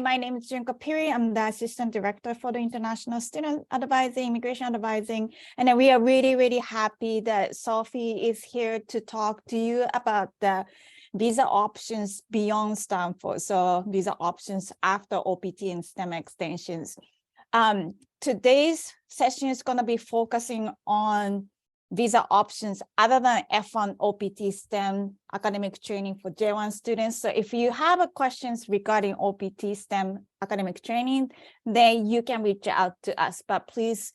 My name is Junko Pierry. I'm the Assistant Director for the International Student Advising, Immigration Advising. And we are really, really happy that Sophie is here to talk to you about the visa options beyond Stanford. So visa options after OPT and STEM extensions. Today's session is going to be focusing on visa options other than F1 OPT STEM academic training for J1 students. So if you have questions regarding OPT STEM academic training, then you can reach out to us, but please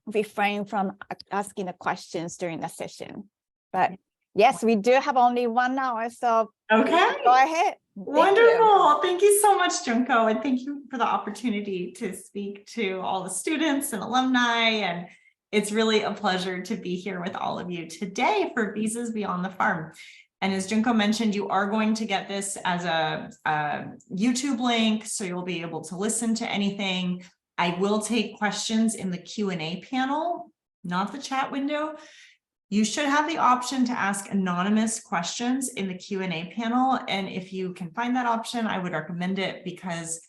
refrain from asking the questions during the session. But yes, we do have only 1 hour, so okay, go ahead. Wonderful. Thank you so much, Junko, and thank you for the opportunity to speak to all the students and alumni. And it's really a pleasure to be here with all of you today for Visas Beyond the Farm. And as Junko mentioned, you are going to get this as a YouTube link, so you'll be able to listen to anything. I will take questions in the Q&A panel, not the chat window. You should have the option to ask anonymous questions in the Q&A panel. And if you can find that option, I would recommend it because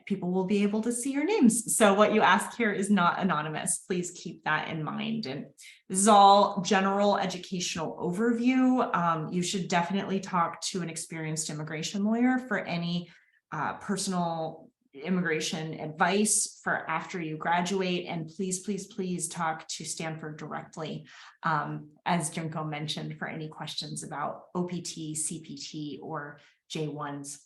people will be able to see your names. So what you ask here is not anonymous. Please keep that in mind. And this is all general educational overview. You should definitely talk to an experienced immigration lawyer for any personal immigration advice for after you graduate. And please, please, please talk to Stanford directly, as Junko mentioned, for any questions about OPT, CPT, or J1s.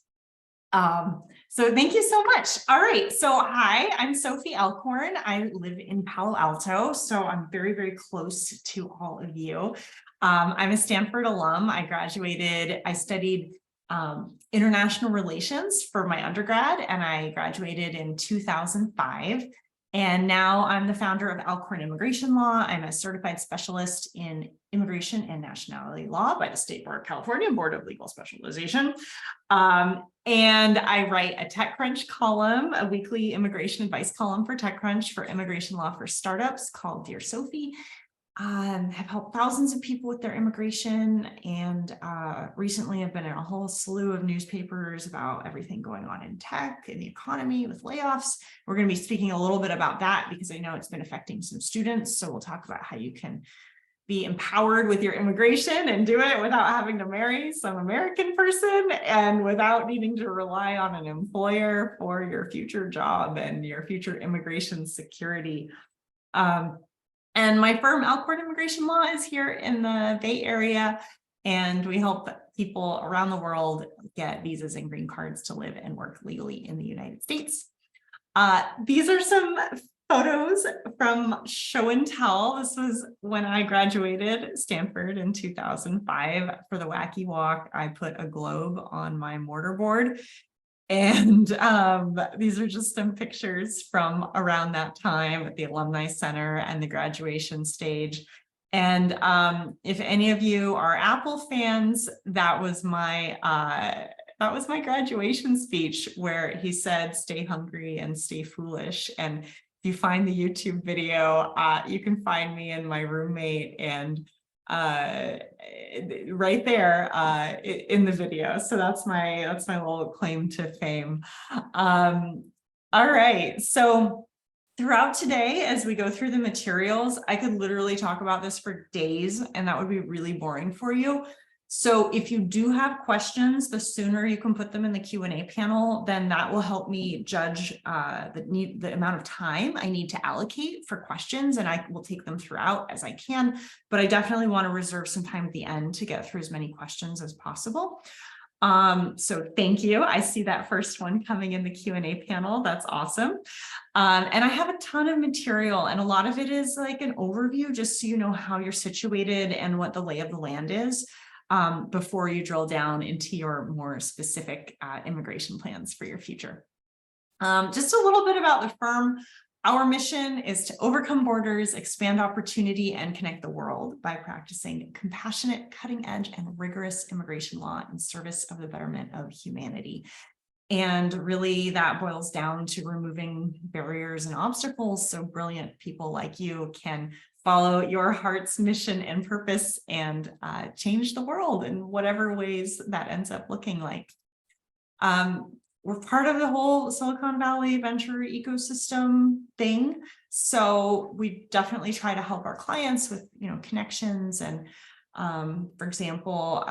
So thank you so much. All right. So hi, I'm Sophie Alcorn. I live in Palo Alto, so I'm very, very close to all of you. I'm a Stanford alum. I studied international relations for my undergrad, and I graduated in 2005. And now I'm the founder of Alcorn Immigration Law. I'm a certified specialist in immigration and nationality law by the State Bar of California Board of Legal Specialization. And I write a TechCrunch column, a weekly immigration advice column for TechCrunch for immigration law for startups called Dear Sophie. Have helped thousands of people with their immigration, and recently I've been in a whole slew of newspapers about everything going on in tech and the economy with layoffs. We're going to be speaking a little bit about that because I know it's been affecting some students. So we'll talk about how you can be empowered with your immigration and do it without having to marry some American person and without needing to rely on an employer for your future job and your future immigration security. And my firm, Alcorn Immigration Law, is here in the Bay Area, and we help people around the world get visas and green cards to live and work legally in the United States. These are some photos from show and tell. This was when I graduated Stanford in 2005. For the Wacky Walk, I put a globe on my mortarboard. And these are just some pictures from around that time at the Alumni Center and the graduation stage. And if any of you are Apple fans, that was my graduation speech where he said, "Stay hungry and stay foolish." And if you find the YouTube video, you can find me and my roommate and right there in the video. So that's my little claim to fame. All right. So throughout today, as we go through the materials, I could literally talk about this for days, and that would be really boring for you. So if you do have questions, the sooner you can put them in the Q&A panel, then that will help me judge the amount of time I need to allocate for questions, and I will take them throughout as I can. But I definitely want to reserve some time at the end to get through as many questions as possible. So thank you. I see that first one coming in the Q&A panel. That's awesome. And I have a ton of material, and a lot of it is like an overview, just so you know how you're situated and what the lay of the land is. Before you drill down into your more specific immigration plans for your future. Just a little bit about the firm. Our mission is to overcome borders, expand opportunity, and connect the world by practicing compassionate, cutting-edge, and rigorous immigration law in service of the betterment of humanity. And really that boils down to removing barriers and obstacles so brilliant people like you can follow your heart's mission and purpose and change the world in whatever ways that ends up looking like. We're part of the whole Silicon Valley venture ecosystem thing. So we definitely try to help our clients with, connections. And for example,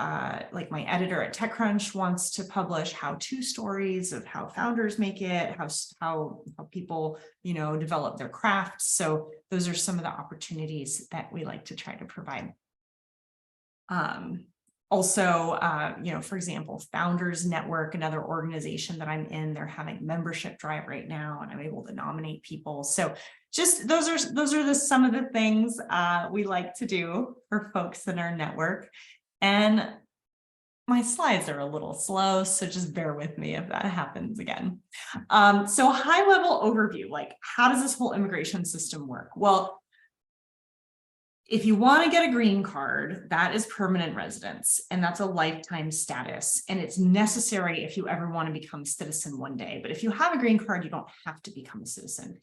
like my editor at TechCrunch wants to publish how-to stories of how founders make it, how people, develop their crafts. So those are some of the opportunities that we like to try to provide. Also, for example, Founders Network, another organization that I'm in, they're having a membership drive right now, and I'm able to nominate people. So just those are some of the things we like to do for folks in our network. And my slides are a little slow, so just bear with me if that happens again. So high level overview, like how does this whole immigration system work? Well, if you want to get a green card, that is permanent residence, and that's a lifetime status. And it's necessary if you ever want to become a citizen one day. But if you have a green card, you don't have to become a citizen.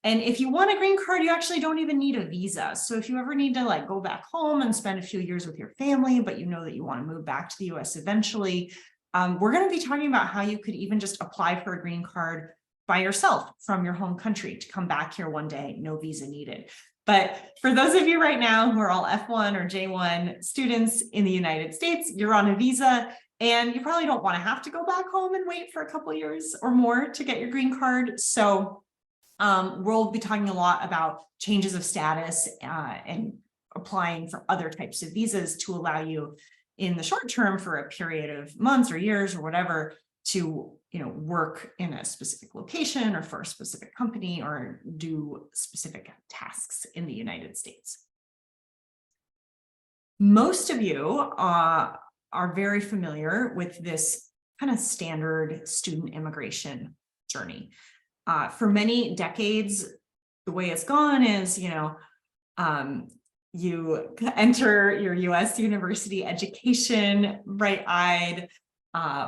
And if you want a green card, you actually don't even need a visa. So if you ever need to go back home and spend a few years with your family, but you know that you want to move back to the US eventually, we're going to be talking about how you could even just apply for a green card by yourself from your home country to come back here one day, no visa needed. But for those of you right now who are all F1 or J1 students in the United States, you're on a visa and you probably don't want to have to go back home and wait for a couple of years or more to get your green card. So we'll be talking a lot about changes of status and applying for other types of visas to allow you in the short term for a period of months or years or whatever to work in a specific location or for a specific company or do specific tasks in the United States. Most of you are very familiar with this kind of standard student immigration journey. For many decades, the way it's gone is, you enter your US university education bright-eyed,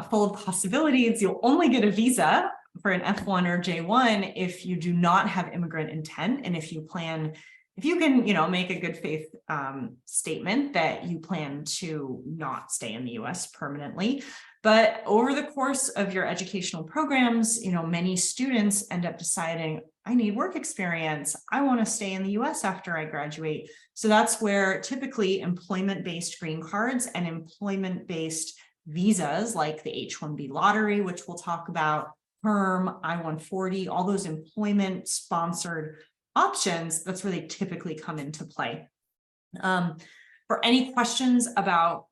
full of possibilities. You'll only get a visa for an F1 or J1 if you do not have immigrant intent. And if you can, make a good faith statement that you plan to not stay in the US permanently. But over the course of your educational programs, many students end up deciding, I need work experience. I want to stay in the US after I graduate. So that's where typically employment-based green cards and employment-based visas like the H-1B lottery, which we'll talk about, PERM, I-140, all those employment-sponsored options, that's where they typically come into play. For any questions about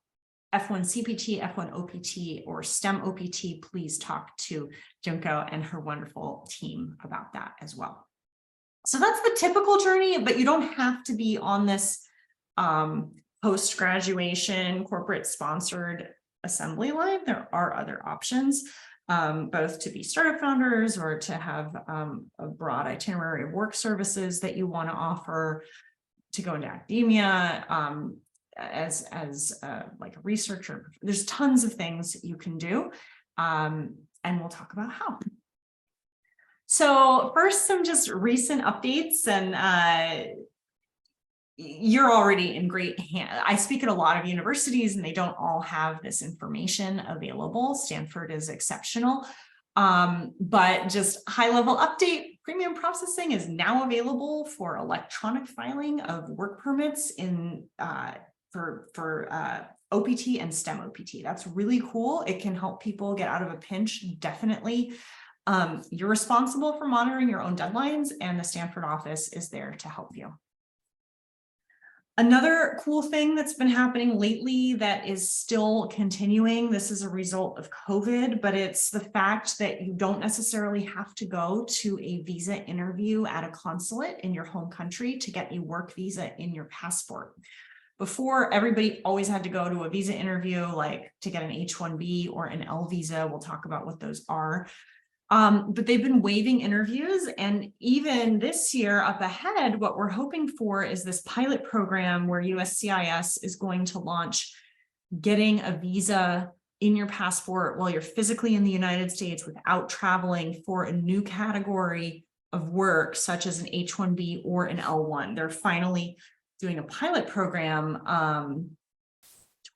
F1 CPT, F1 OPT, or STEM OPT, please talk to Junko and her wonderful team about that as well. So that's the typical journey, but you don't have to be on this post-graduation corporate sponsored assembly line. There are other options, both to be startup founders or to have a broad itinerary of work services that you want to offer, to go into academia as like a researcher. There's tons of things you can do, and we'll talk about how. So first, some just recent updates, and you're already in great hands. I speak at a lot of universities and they don't all have this information available. Stanford is exceptional, but just high level update, premium processing is now available for electronic filing of work permits in for OPT and STEM OPT. That's really cool. It can help people get out of a pinch, definitely. You're responsible for monitoring your own deadlines, and the Stanford office is there to help you. Another cool thing that's been happening lately that is still continuing, this is a result of COVID, but it's the fact that you don't necessarily have to go to a visa interview at a consulate in your home country to get a work visa in your passport. Before, everybody always had to go to a visa interview, like to get an H-1B or an L visa. We'll talk about what those are. But they've been waiving interviews, and even this year up ahead, what we're hoping for is this pilot program where USCIS is going to launch getting a visa in your passport while you're physically in the United States without traveling for a new category of work, such as an H-1B or an L1. They're finally doing a pilot program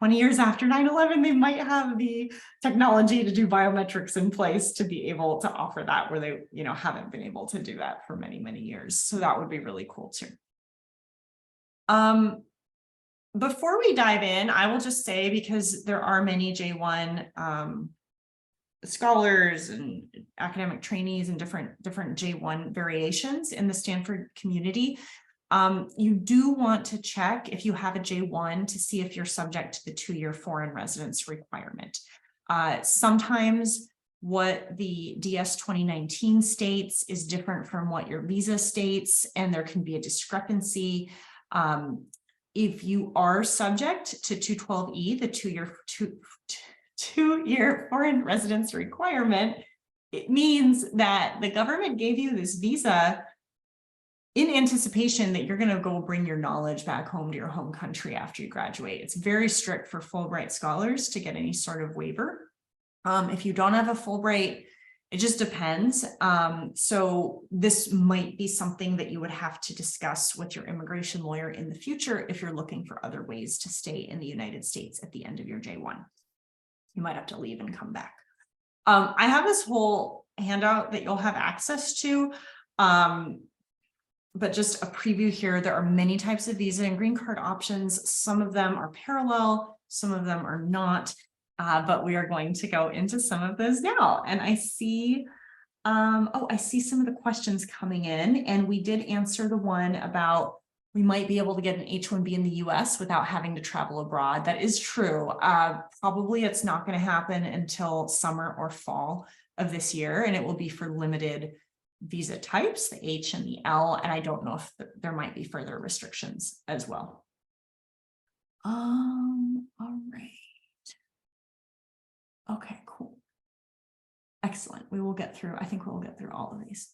20 years after 9/11, they might have the technology to do biometrics in place to be able to offer that where they, haven't been able to do that for many, many years. So that would be really cool too. Before we dive in, I will just say, because there are many J1 scholars and academic trainees and different J1 variations in the Stanford community, you do want to check if you have a J1 to see if you're subject to the 2-year foreign residence requirement. Sometimes what the DS 2019 states is different from what your visa states, and there can be a discrepancy. If you are subject to 212E, the two-year foreign residence requirement, it means that the government gave you this visa in anticipation that you're going to go bring your knowledge back home to your home country after you graduate. It's very strict for Fulbright scholars to get any sort of waiver. If you don't have a Fulbright, it just depends. So this might be something that you would have to discuss with your immigration lawyer in the future if you're looking for other ways to stay in the United States at the end of your J1. You might have to leave and come back. I have this whole handout that you'll have access to. But just a preview here, there are many types of visa and green card options. Some of them are parallel, some of them are not, but we are going to go into some of those now. And I see, I see some of the questions coming in, and we did answer the one about we might be able to get an H-1B in the US without having to travel abroad. That is true. Probably it's not going to happen until summer or fall of this year, and it will be for limited visa types, the H and the L, and I don't know if there might be further restrictions as well. All right. Okay, cool. Excellent. We will get through, I think we'll get through all of these.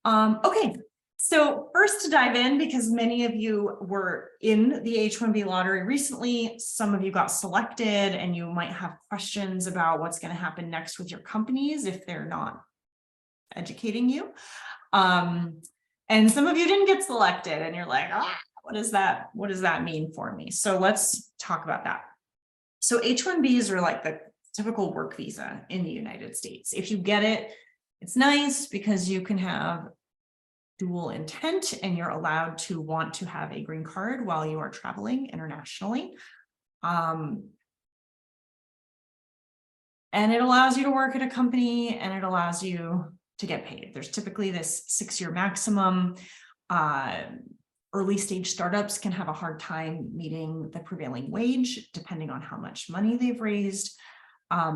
Okay, so first to dive in, because many of you were in the H-1B lottery recently, some of you got selected, and you might have questions about what's going to happen next with your companies if they're not educating you. And some of you didn't get selected, and you're like, what does that mean for me? So let's talk about that. So H-1Bs are like the typical work visa in the United States. If you get it, it's nice because you can have dual intent and you're allowed to want to have a green card while you are traveling internationally. And it allows you to work at a company, and it allows you to get paid. There's typically this 6-year maximum. Early stage startups can have a hard time meeting the prevailing wage, depending on how much money they've raised.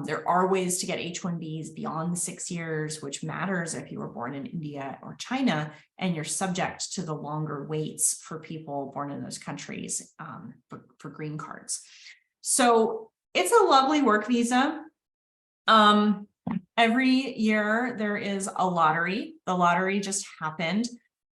There are ways to get H-1Bs beyond the 6 years, which matters if you were born in India or China, and you're subject to the longer waits for people born in those countries for green cards. So it's a lovely work visa. Every year there is a lottery. The lottery just happened.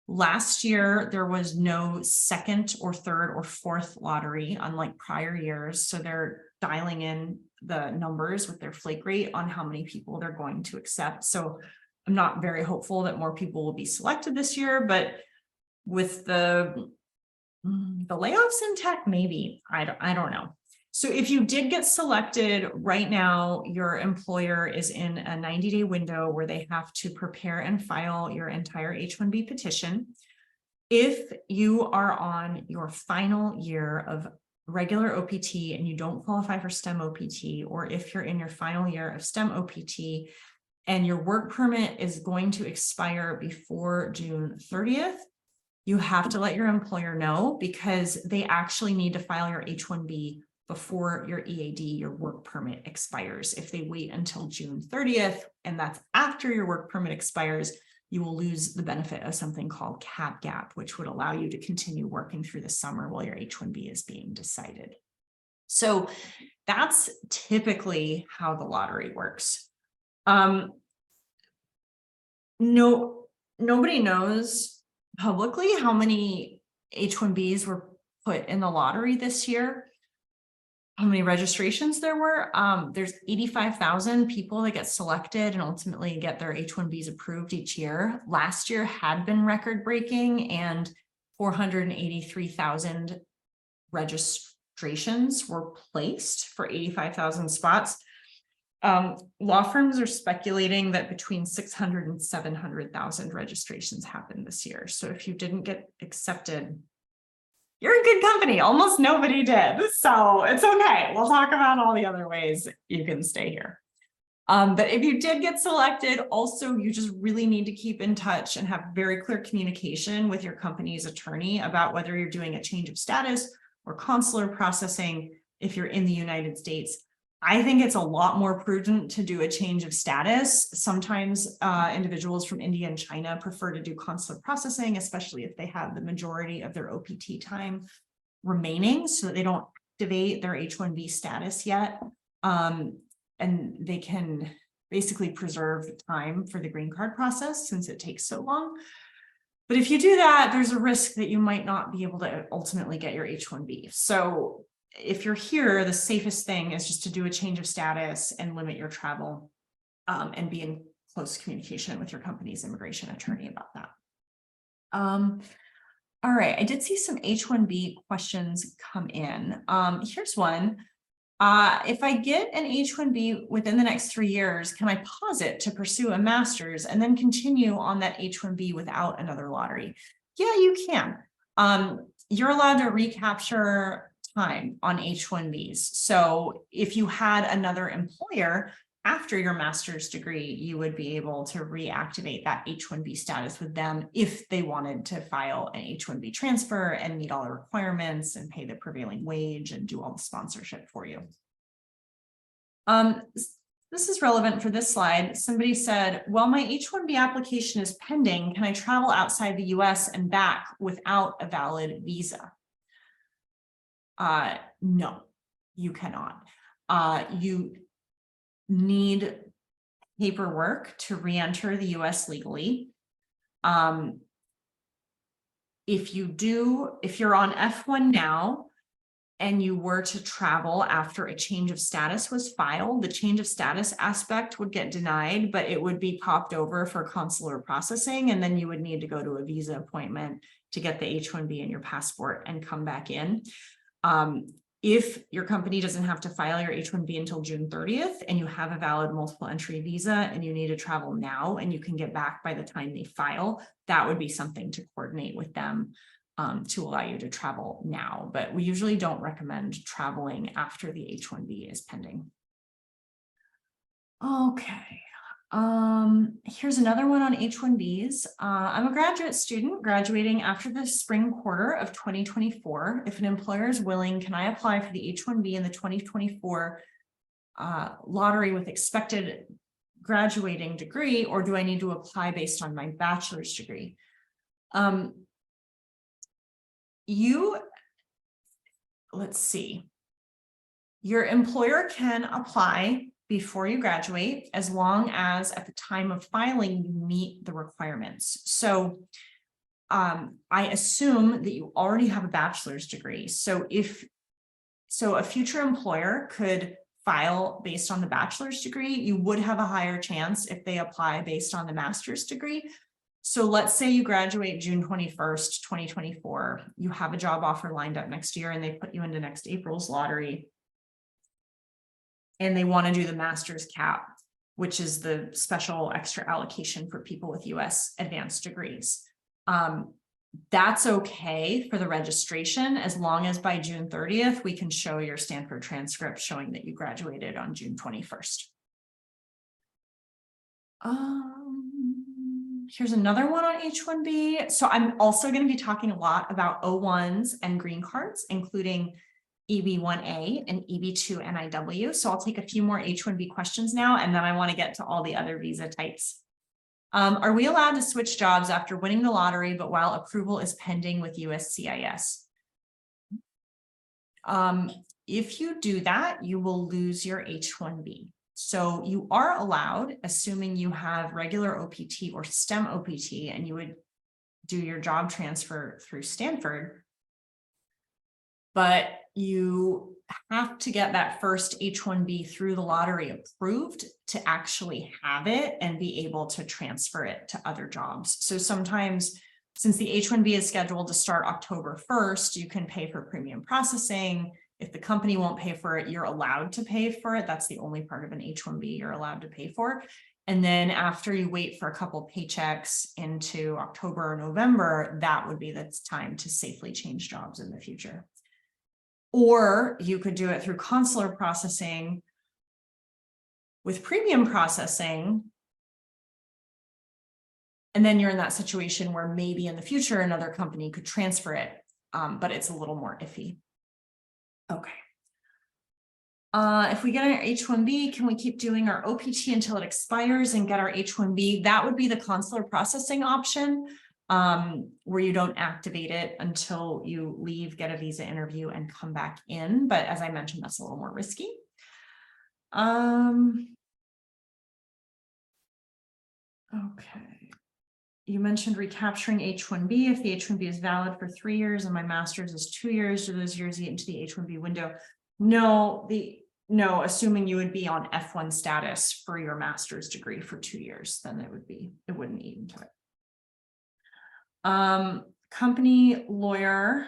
Last year, there was no second or third or fourth lottery, unlike prior years. So they're dialing in the numbers with their flake rate on how many people they're going to accept. So I'm not very hopeful that more people will be selected this year, but with the layoffs in tech, maybe, I don't know. So if you did get selected right now, your employer is in a 90-day window where they have to prepare and file your entire H-1B petition. If you are on your final year of regular OPT and you don't qualify for STEM OPT, or if you're in your final year of STEM OPT and your work permit is going to expire before June 30th, you have to let your employer know, because they actually need to file your H-1B before your EAD, your work permit, expires. If they wait until June 30th, and that's after your work permit expires, you will lose the benefit of something called cap gap, which would allow you to continue working through the summer while your H-1B is being decided. So that's typically how the lottery works. Nobody knows publicly how many H-1Bs were put in the lottery this year, how many registrations there were. There's 85,000 people that get selected and ultimately get their H-1Bs approved each year. Last year had been record breaking, and 483,000 registrations were placed for 85,000 spots. Law firms are speculating that between 600 and 700,000 registrations happened this year. So if you didn't get accepted, you're in good company. Almost nobody did. So it's okay. We'll talk about all the other ways you can stay here. But if you did get selected, also, you just really need to keep in touch and have very clear communication with your company's attorney about whether you're doing a change of status or consular processing if you're in the United States. I think it's a lot more prudent to do a change of status. Sometimes individuals from India and China prefer to do consular processing, especially if they have the majority of their OPT time remaining, so that they don't activate their H-1B status yet. And they can basically preserve time for the green card process since it takes so long. But if you do that, there's a risk that you might not be able to ultimately get your H-1B. So if you're here, the safest thing is just to do a change of status and limit your travel, and be in close communication with your company's immigration attorney about that. All right, I did see some H-1B questions come in. Here's one. If I get an H-1B within the next 3 years, can I pause it to pursue a master's and then continue on that H-1B without another lottery? Yeah, you can. You're allowed to recapture time on H-1Bs. So if you had another employer after your master's degree, you would be able to reactivate that H-1B status with them if they wanted to file an H-1B transfer and meet all the requirements and pay the prevailing wage and do all the sponsorship for you. This is relevant for this slide. Somebody said, well, my H-1B application is pending. Can I travel outside the US and back without a valid visa? No, you cannot. You need paperwork to re-enter the US legally. If you're on F1 now and you were to travel after a change of status was filed, the change of status aspect would get denied, but it would be popped over for consular processing, and then you would need to go to a visa appointment to get the H-1B and your passport and come back in. If your company doesn't have to file your H-1B until June 30th and you have a valid multiple entry visa and you need to travel now and you can get back by the time they file, that would be something to coordinate with them to allow you to travel now. But we usually don't recommend traveling after the H-1B is pending. Okay. Here's another one on H-1Bs. I'm a graduate student graduating after the spring quarter of 2024. If an employer is willing, can I apply for the H-1B in the 2024 lottery with expected graduating degree, or do I need to apply based on my bachelor's degree? Let's see. Your employer can apply before you graduate, as long as at the time of filing you meet the requirements. So I assume that you already have a bachelor's degree. So a future employer could file based on the bachelor's degree. You would have a higher chance if they apply based on the master's degree. So let's say you graduate June 21st, 2024, you have a job offer lined up next year and they put you into next April's lottery, and they want to do the master's cap, which is the special extra allocation for people with US advanced degrees. That's okay for the registration, as long as by June 30th, we can show your Stanford transcript showing that you graduated on June 21st. Here's another one on H-1B. So I'm also going to be talking a lot about O-1s and green cards, including EB-1A and EB-2 NIW. So I'll take a few more H-1B questions now, and then I want to get to all the other visa types. Are we allowed to switch jobs after winning the lottery, but while approval is pending with USCIS? If you do that, you will lose your H-1B. So you are allowed, assuming you have regular OPT or STEM OPT, and you would do your job transfer through Stanford, but you have to get that first H-1B through the lottery approved to actually have it and be able to transfer it to other jobs. So sometimes, since the H-1B is scheduled to start October 1st, you can pay for premium processing. If the company won't pay for it, you're allowed to pay for it. That's the only part of an H-1B you're allowed to pay for. And then after you wait for a couple paychecks into October or November, that would be the time to safely change jobs in the future. Or you could do it through consular processing with premium processing. And then you're in that situation where maybe in the future another company could transfer it, but it's a little more iffy. Okay. If we get our H-1B, can we keep doing our OPT until it expires and get our H-1B? That would be the consular processing option, where you don't activate it until you leave, get a visa interview, and come back in. But as I mentioned, that's a little more risky. Okay. You mentioned recapturing H-1B. If the H-1B is valid for 3 years and my master's is 2 years, do those years eat into the H-1B window? No, assuming you would be on F1 status for your master's degree for 2 years, then it wouldn't eat into it. Company lawyer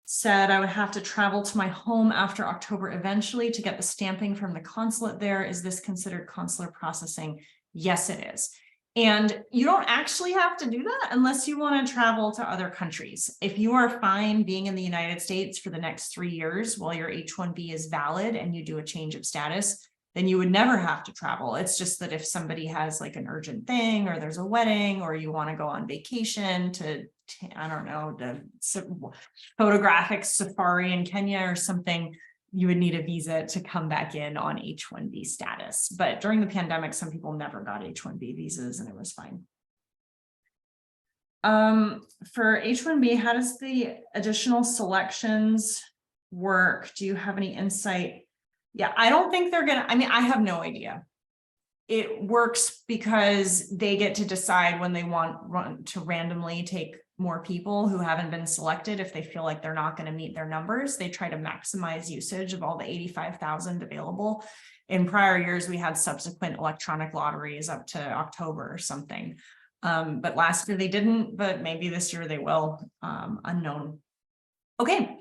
said I would have to travel to my home after October eventually to get the stamping from the consulate there. Is this considered consular processing? Yes, it is. And you don't actually have to do that unless you want to travel to other countries. If you are fine being in the United States for the next 3 years while your H-1B is valid and you do a change of status, then you would never have to travel. It's just that if somebody has like an urgent thing, or there's a wedding, or you want to go on vacation to I don't know, the photographic safari in Kenya or something, you would need a visa to come back in on H-1B status. But during the pandemic, some people never got H-1B visas and it was fine. For H-1B, how does the additional selections work? Do you have any insight? Yeah, I don't think they're gonna, I have no idea. It works because they get to decide when they want to randomly take more people who haven't been selected. If they feel like they're not going to meet their numbers, they try to maximize usage of all the 85,000 available. In prior years, we had subsequent electronic lotteries up to October or something. But last year they didn't, but maybe this year they will, unknown. Okay.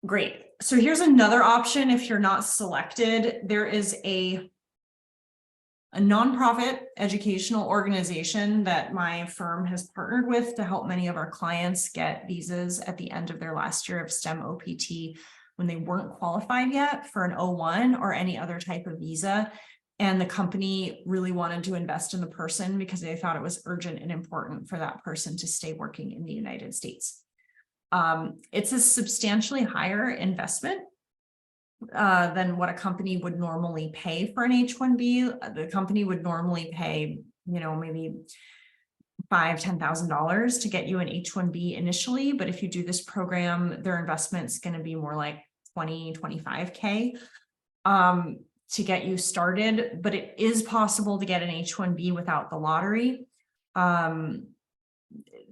Great. So here's another option. If you're not selected, there is a nonprofit educational organization that my firm has partnered with to help many of our clients get visas at the end of their last year of STEM OPT when they weren't qualified yet for an O1 or any other type of visa. And the company really wanted to invest in the person because they thought it was urgent and important for that person to stay working in the United States. It's a substantially higher investment than what a company would normally pay for an H-1B. The company would normally pay, maybe $5,000-$10,000 to get you an H-1B initially. But if you do this program, their investment is going to be more like $20,000-$25,000 to get you started. But it is possible to get an H-1B without the lottery.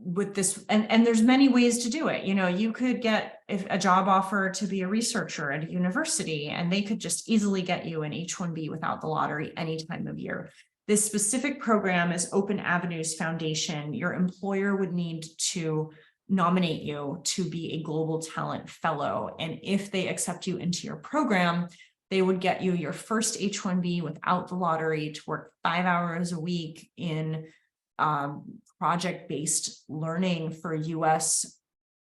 With this, and there's many ways to do it. You could get a job offer to be a researcher at a university, and they could just easily get you an H-1B without the lottery any time of year. This specific program is Open Avenues Foundation. Your employer would need to nominate you to be a Global Talent Fellow. And if they accept you into your program, they would get you your first H-1B without the lottery to work 5 hours a week in project-based learning for U.S.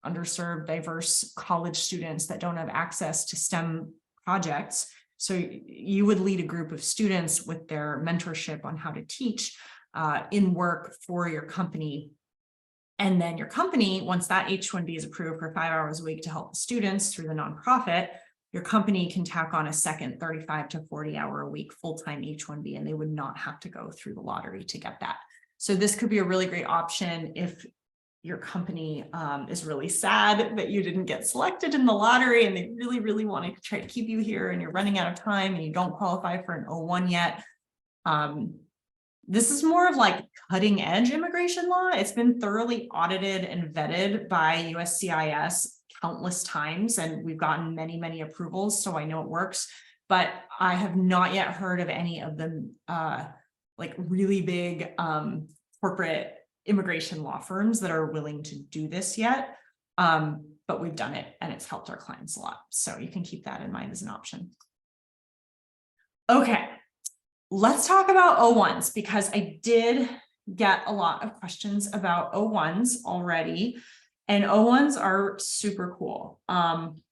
underserved, diverse college students that don't have access to STEM projects. So you would lead a group of students with their mentorship on how to teach in work for your company. And then your company, once that H-1B is approved for 5 hours a week to help the students through the nonprofit, your company can tack on a second 35 to 40 hour a week full-time H-1B, and they would not have to go through the lottery to get that. So this could be a really great option if your company is really sad that you didn't get selected in the lottery and they really, really want to try to keep you here and you're running out of time and you don't qualify for an O1 yet. This is more of like cutting edge immigration law. It's been thoroughly audited and vetted by USCIS countless times, and we've gotten many, many approvals, so I know it works. But I have not yet heard of any of them like really big corporate immigration law firms that are willing to do this yet. but we've done it and it's helped our clients a lot. So you can keep that in mind as an option. Okay, let's talk about O1s, because I did get a lot of questions about O1s already, and O1s are super cool. O1s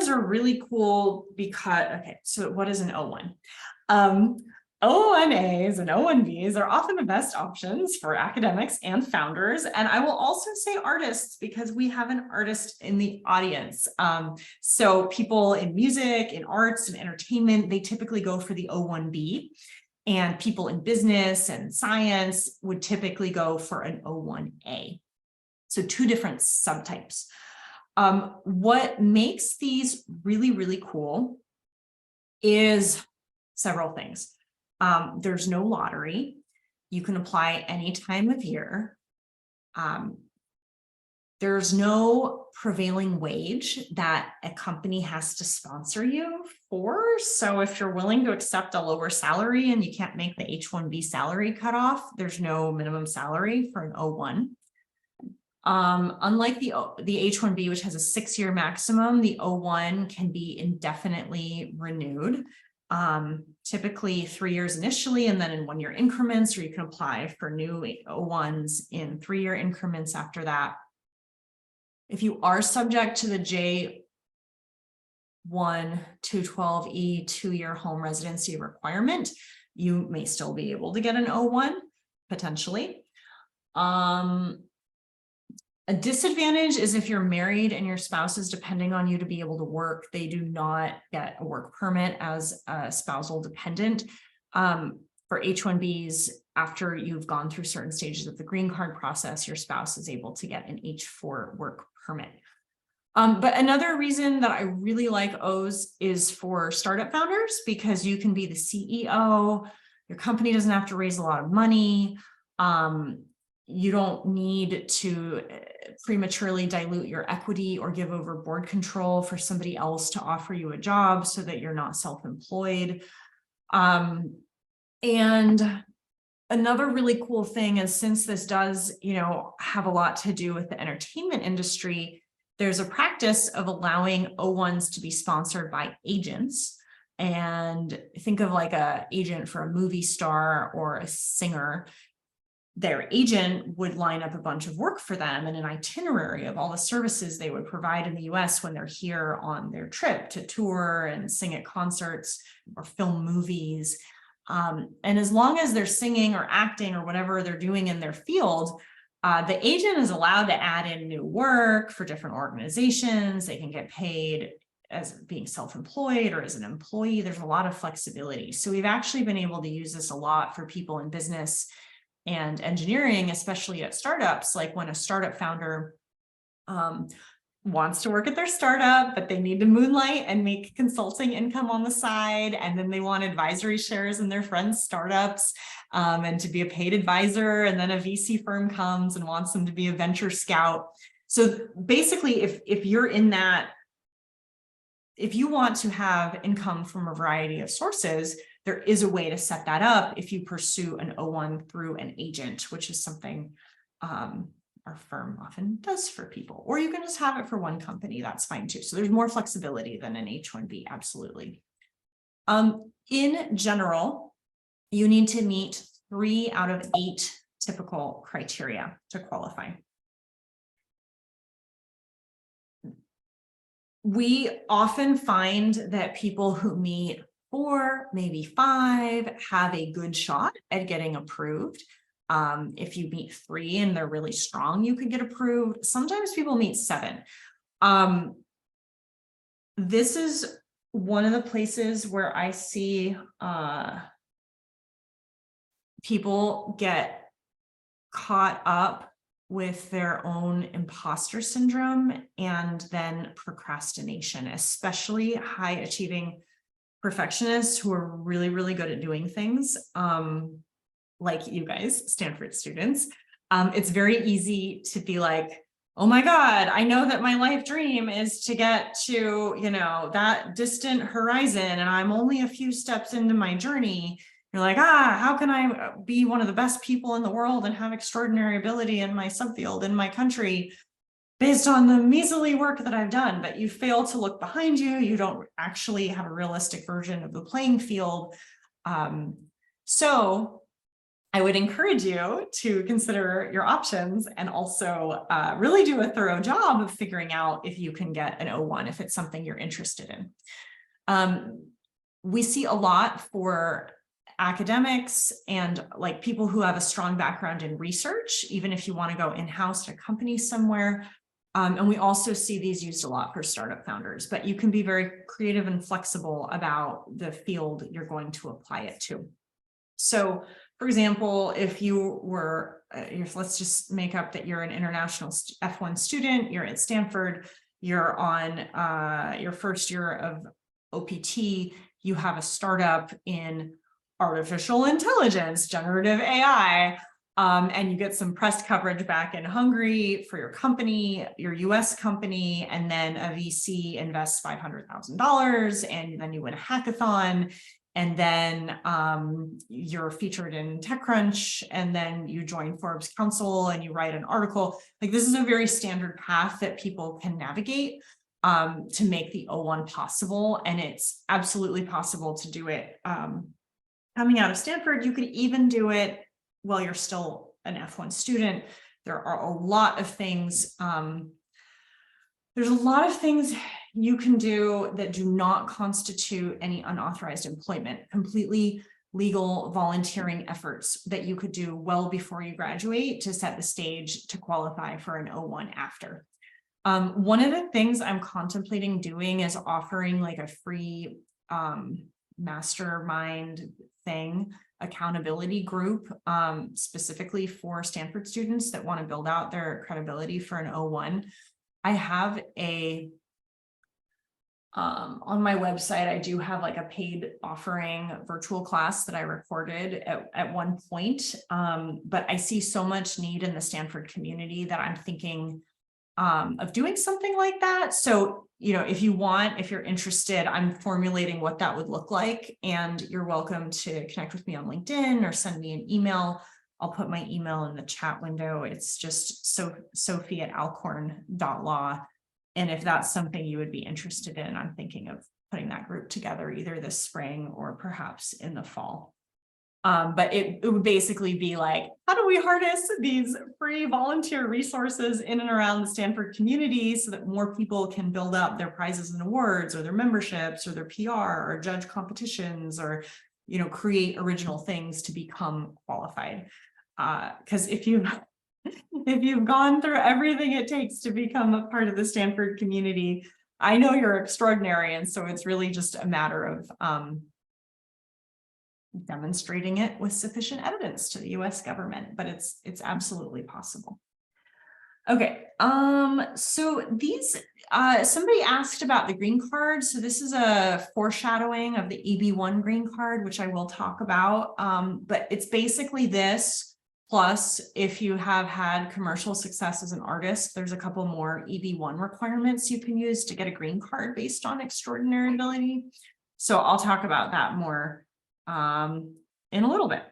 are really cool because, okay, so what is an O1? O1As and O1Bs are often the best options for academics and founders. And I will also say artists, because we have an artist in the audience. So people in music, in arts and entertainment, they typically go for the O1B. And people in business and science would typically go for an O1A. So two different subtypes. What makes these really, really cool is several things. There's no lottery. You can apply any time of year. There's no prevailing wage that a company has to sponsor you for. So if you're willing to accept a lower salary and you can't make the H-1B salary cutoff, there's no minimum salary for an O1. Unlike the H-1B, which has a 6-year maximum, the O1 can be indefinitely renewed. Typically 3 years initially, and then in 1-year increments, or you can apply for new O1s in 3-year increments after that. If you are subject to the J1 212E 2-year home residency requirement, you may still be able to get an O1 potentially. A disadvantage is if you're married and your spouse is depending on you to be able to work, they do not get a work permit as a spousal dependent. For H-1Bs, after you've gone through certain stages of the green card process, your spouse is able to get an H-4 work permit. But another reason that I really like O's is for startup founders, because you can be the CEO, your company doesn't have to raise a lot of money. You don't need to prematurely dilute your equity or give over board control for somebody else to offer you a job so that you're not self-employed. And another really cool thing is, since this does, have a lot to do with the entertainment industry, there's a practice of allowing O1s to be sponsored by agents. And think of like an agent for a movie star or a singer. Their agent would line up a bunch of work for them and an itinerary of all the services they would provide in the US when they're here on their trip to tour and sing at concerts or film movies. And as long as they're singing or acting or whatever they're doing in their field, the agent is allowed to add in new work for different organizations. They can get paid as being self-employed or as an employee. There's a lot of flexibility. So we've actually been able to use this a lot for people in business and engineering, especially at startups. Like when a startup founder wants to work at their startup, but they need to moonlight and make consulting income on the side. And then they want advisory shares in their friends' startups and to be a paid advisor. And then a VC firm comes and wants them to be a venture scout. So basically, if you're in that, if you want to have income from a variety of sources, there is a way to set that up if you pursue an O1 through an agent, which is something our firm often does for people. Or you can just have it for one company, that's fine too. So there's more flexibility than an H-1B, absolutely. In general, you need to meet 3 out of 8 typical criteria to qualify. We often find that people who meet 4, maybe 5, have a good shot at getting approved. If you meet 3 and they're really strong, you could get approved. Sometimes people meet 7. This is one of the places where I see people get caught up with their own imposter syndrome and then procrastination, especially high achieving perfectionists who are really, really good at doing things, like you guys, Stanford students. It's very easy to be like, oh my God, I know that my life dream is to get to, that distant horizon, and I'm only a few steps into my journey. You're like, how can I be one of the best people in the world and have extraordinary ability in my subfield in my country? based on the measly work that I've done, but you fail to look behind you. You don't actually have a realistic version of the playing field. So I would encourage you to consider your options and also really do a thorough job of figuring out if you can get an O1 if it's something you're interested in. We see a lot for academics and like people who have a strong background in research, even if you want to go in-house at a company somewhere. And we also see these used a lot for startup founders, but you can be very creative and flexible about the field you're going to apply it to. So, for example, if you were, let's just make up that you're an international F1 student, you're at Stanford, you're on your first year of OPT, you have a startup in artificial intelligence, generative AI, and you get some press coverage back in Hungary for your company, your US company, and then a VC invests $500,000 and then you win a hackathon. And then you're featured in TechCrunch, and then you join Forbes Council and you write an article. Like, this is a very standard path that people can navigate to make the O1 possible. And it's absolutely possible to do it coming out of Stanford. You could even do it while you're still an F1 student. There are a lot of things. There's a lot of things you can do that do not constitute any unauthorized employment, completely legal volunteering efforts that you could do well before you graduate to set the stage to qualify for an O1 after. One of the things I'm contemplating doing is offering like a free mastermind thing, accountability group, specifically for Stanford students that want to build out their credibility for an O1. I have on my website, I do have like a paid offering virtual class that I recorded at one point, but I see so much need in the Stanford community that I'm thinking of doing something like that. So, you know, if you're interested, I'm formulating what that would look like, and you're welcome to connect with me on LinkedIn or send me an email. I'll put my email in the chat window. It's just Sophie@alcorn.law. And if that's something you would be interested in, I'm thinking of putting that group together either this spring or perhaps in the fall. But it would basically be like, how do we harness these free volunteer resources in and around the Stanford community so that more people can build up their prizes and awards or their memberships or their PR or judge competitions or, you know, create original things to become qualified. Because if you've gone through everything it takes to become a part of the Stanford community, I know you're extraordinary. And so it's really just a matter of demonstrating it with sufficient evidence to the US government, but it's absolutely possible. Okay, so these, somebody asked about the green card. So this is a foreshadowing of the EB1 green card, which I will talk about, but it's basically this. Plus, if you have had commercial success as an artist, there's a couple more EB1 requirements you can use to get a green card based on extraordinary ability. So I'll talk about that more in a little bit.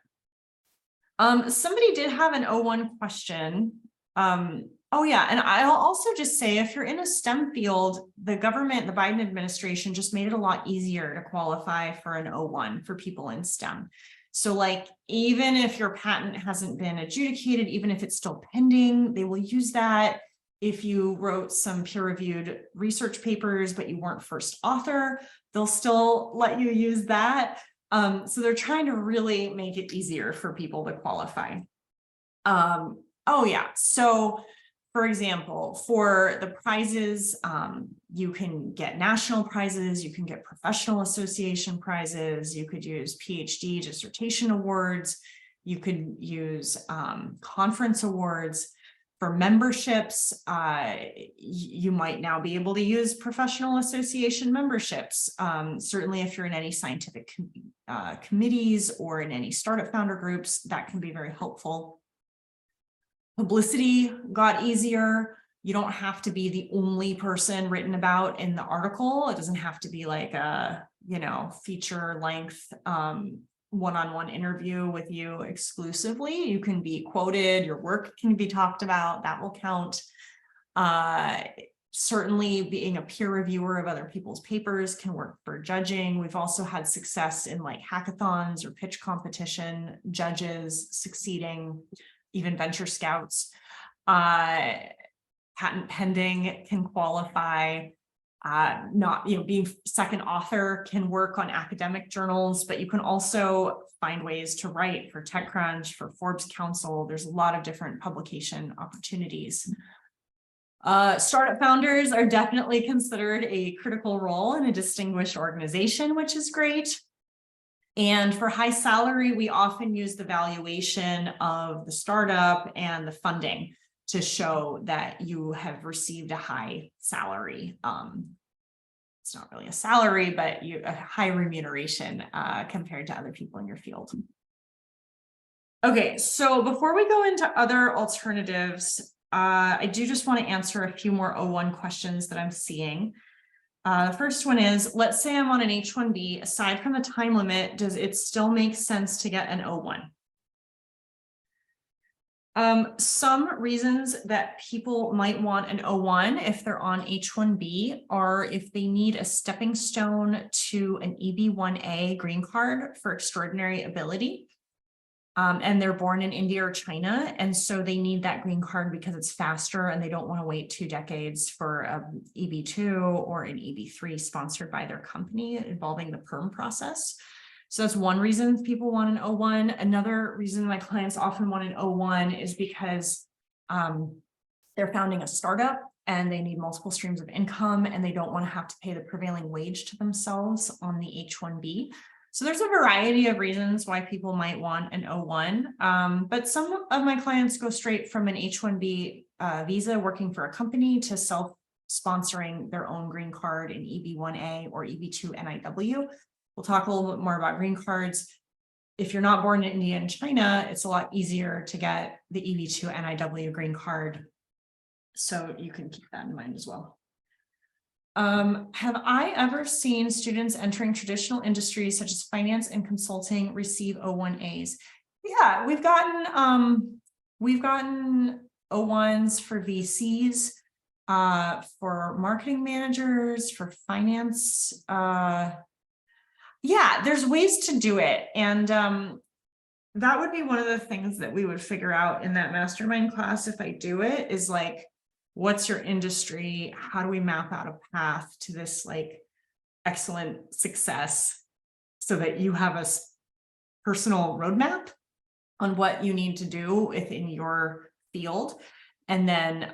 Somebody did have an O1 question. Oh yeah, and I'll also just say, if you're in a STEM field, the government, the Biden administration just made it a lot easier to qualify for an O1 for people in STEM. So like, even if your patent hasn't been adjudicated, even if it's still pending, they will use that. If you wrote some peer-reviewed research papers, but you weren't first author, they'll still let you use that. So they're trying to really make it easier for people to qualify. Oh yeah, so for example, for the prizes, you can get national prizes, you can get professional association prizes, you could use PhD dissertation awards, you could use conference awards. For memberships, you might now be able to use professional association memberships. Certainly if you're in any scientific committees or in any startup founder groups, that can be very helpful. Publicity got easier. You don't have to be the only person written about in the article. It doesn't have to be like a, you know, feature length one-on-one interview with you exclusively. You can be quoted, your work can be talked about, that will count. Certainly being a peer reviewer of other people's papers can work for judging. We've also had success in like hackathons or pitch competition, judges succeeding, even venture scouts. Patent pending can qualify. Not, being second author can work on academic journals, but you can also find ways to write for TechCrunch, for Forbes Council. There's a lot of different publication opportunities. Startup founders are definitely considered a critical role in a distinguished organization, which is great. And for high salary, we often use the valuation of the startup and the funding to show that you have received a high salary. It's not really a salary, but a high remuneration compared to other people in your field. Okay, so before we go into other alternatives, I do just want to answer a few more O1 questions that I'm seeing. The first one is, let's say I'm on an H-1B, aside from the time limit, does it still make sense to get an O1? Some reasons that people might want an O1 if they're on H-1B are if they need a stepping stone to an EB-1A green card for extraordinary ability. And they're born in India or China, and so they need that green card because it's faster and they don't want to wait 2 decades for an EB-2 or an EB-3 sponsored by their company involving the perm process. So that's one reason people want an O1. Another reason my clients often want an O1 is because they're founding a startup and they need multiple streams of income and they don't want to have to pay the prevailing wage to themselves on the H-1B. So there's a variety of reasons why people might want an O1, but some of my clients go straight from an H-1B visa working for a company to self-sponsoring their own green card in EB-1A or EB-2 NIW. We'll talk a little bit more about green cards. If you're not born in India and China, it's a lot easier to get the EB-2 NIW green card. So you can keep that in mind as well. Have I ever seen students entering traditional industries such as finance and consulting receive O1As? Yeah, we've gotten O1s for VCs, for marketing managers, for finance. Yeah, there's ways to do it. And that would be one of the things that we would figure out in that mastermind class if I do it, is like, what's your industry? How do we map out a path to this like excellent success so that you have a personal roadmap on what you need to do within your field, and then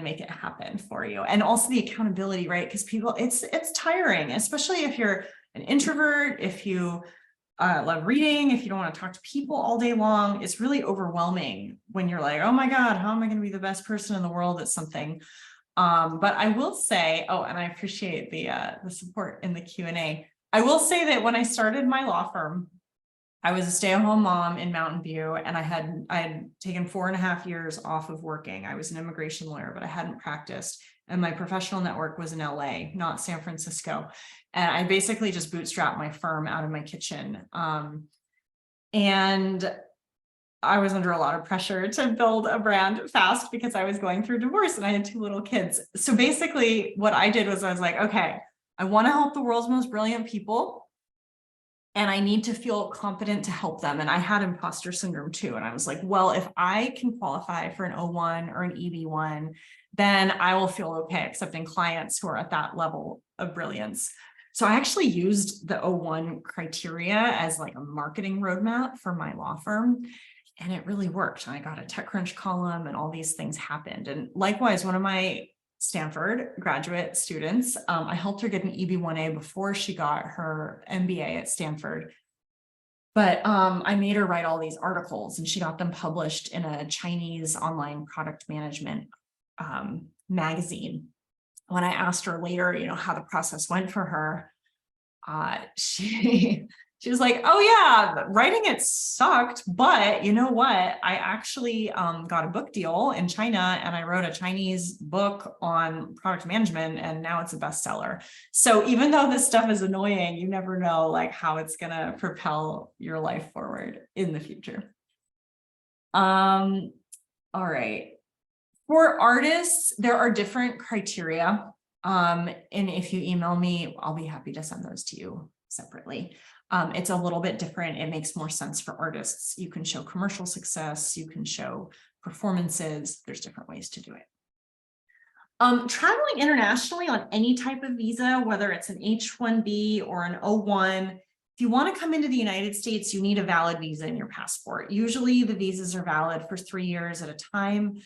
make it happen for you. And also the accountability, right? Because people, it's tiring, especially if you're an introvert, if you love reading, if you don't want to talk to people all day long. It's really overwhelming when you're like, oh my God, how am I going to be the best person in the world at something? But I will say, oh, and I appreciate the support in the Q&A. I will say that when I started my law firm, I was a stay-at-home mom in Mountain View, and I had taken 4.5 years off of working. I was an immigration lawyer, but I hadn't practiced. And my professional network was in LA, not San Francisco. And I basically just bootstrapped my firm out of my kitchen. And I was under a lot of pressure to build a brand fast because I was going through divorce and I had 2 little kids. So basically what I did was I was like, okay, I want to help the world's most brilliant people, and I need to feel competent to help them. And I had imposter syndrome too. And I was like, well, if I can qualify for an O1 or an EB1, then I will feel okay accepting clients who are at that level of brilliance. So I actually used the O1 criteria as like a marketing roadmap for my law firm. And it really worked. I got a TechCrunch column and all these things happened. And likewise, one of my Stanford graduate students, I helped her get an EB-1A before she got her MBA at Stanford. But I made her write all these articles, and she got them published in a Chinese online product management magazine. When I asked her later, how the process went for her, she was like, oh yeah, writing it sucked, but you know what? I actually got a book deal in China, and I wrote a Chinese book on product management, and now it's a bestseller. So even though this stuff is annoying, you never know like how it's gonna propel your life forward in the future. All right. For artists, there are different criteria. And if you email me, I'll be happy to send those to you separately. It's a little bit different. It makes more sense for artists. You can show commercial success, you can show performances. There's different ways to do it. Traveling internationally on any type of visa, whether it's an H-1B or an O-1, if you want to come into the United States, you need a valid visa in your passport. Usually the visas are valid for 3 years at a time.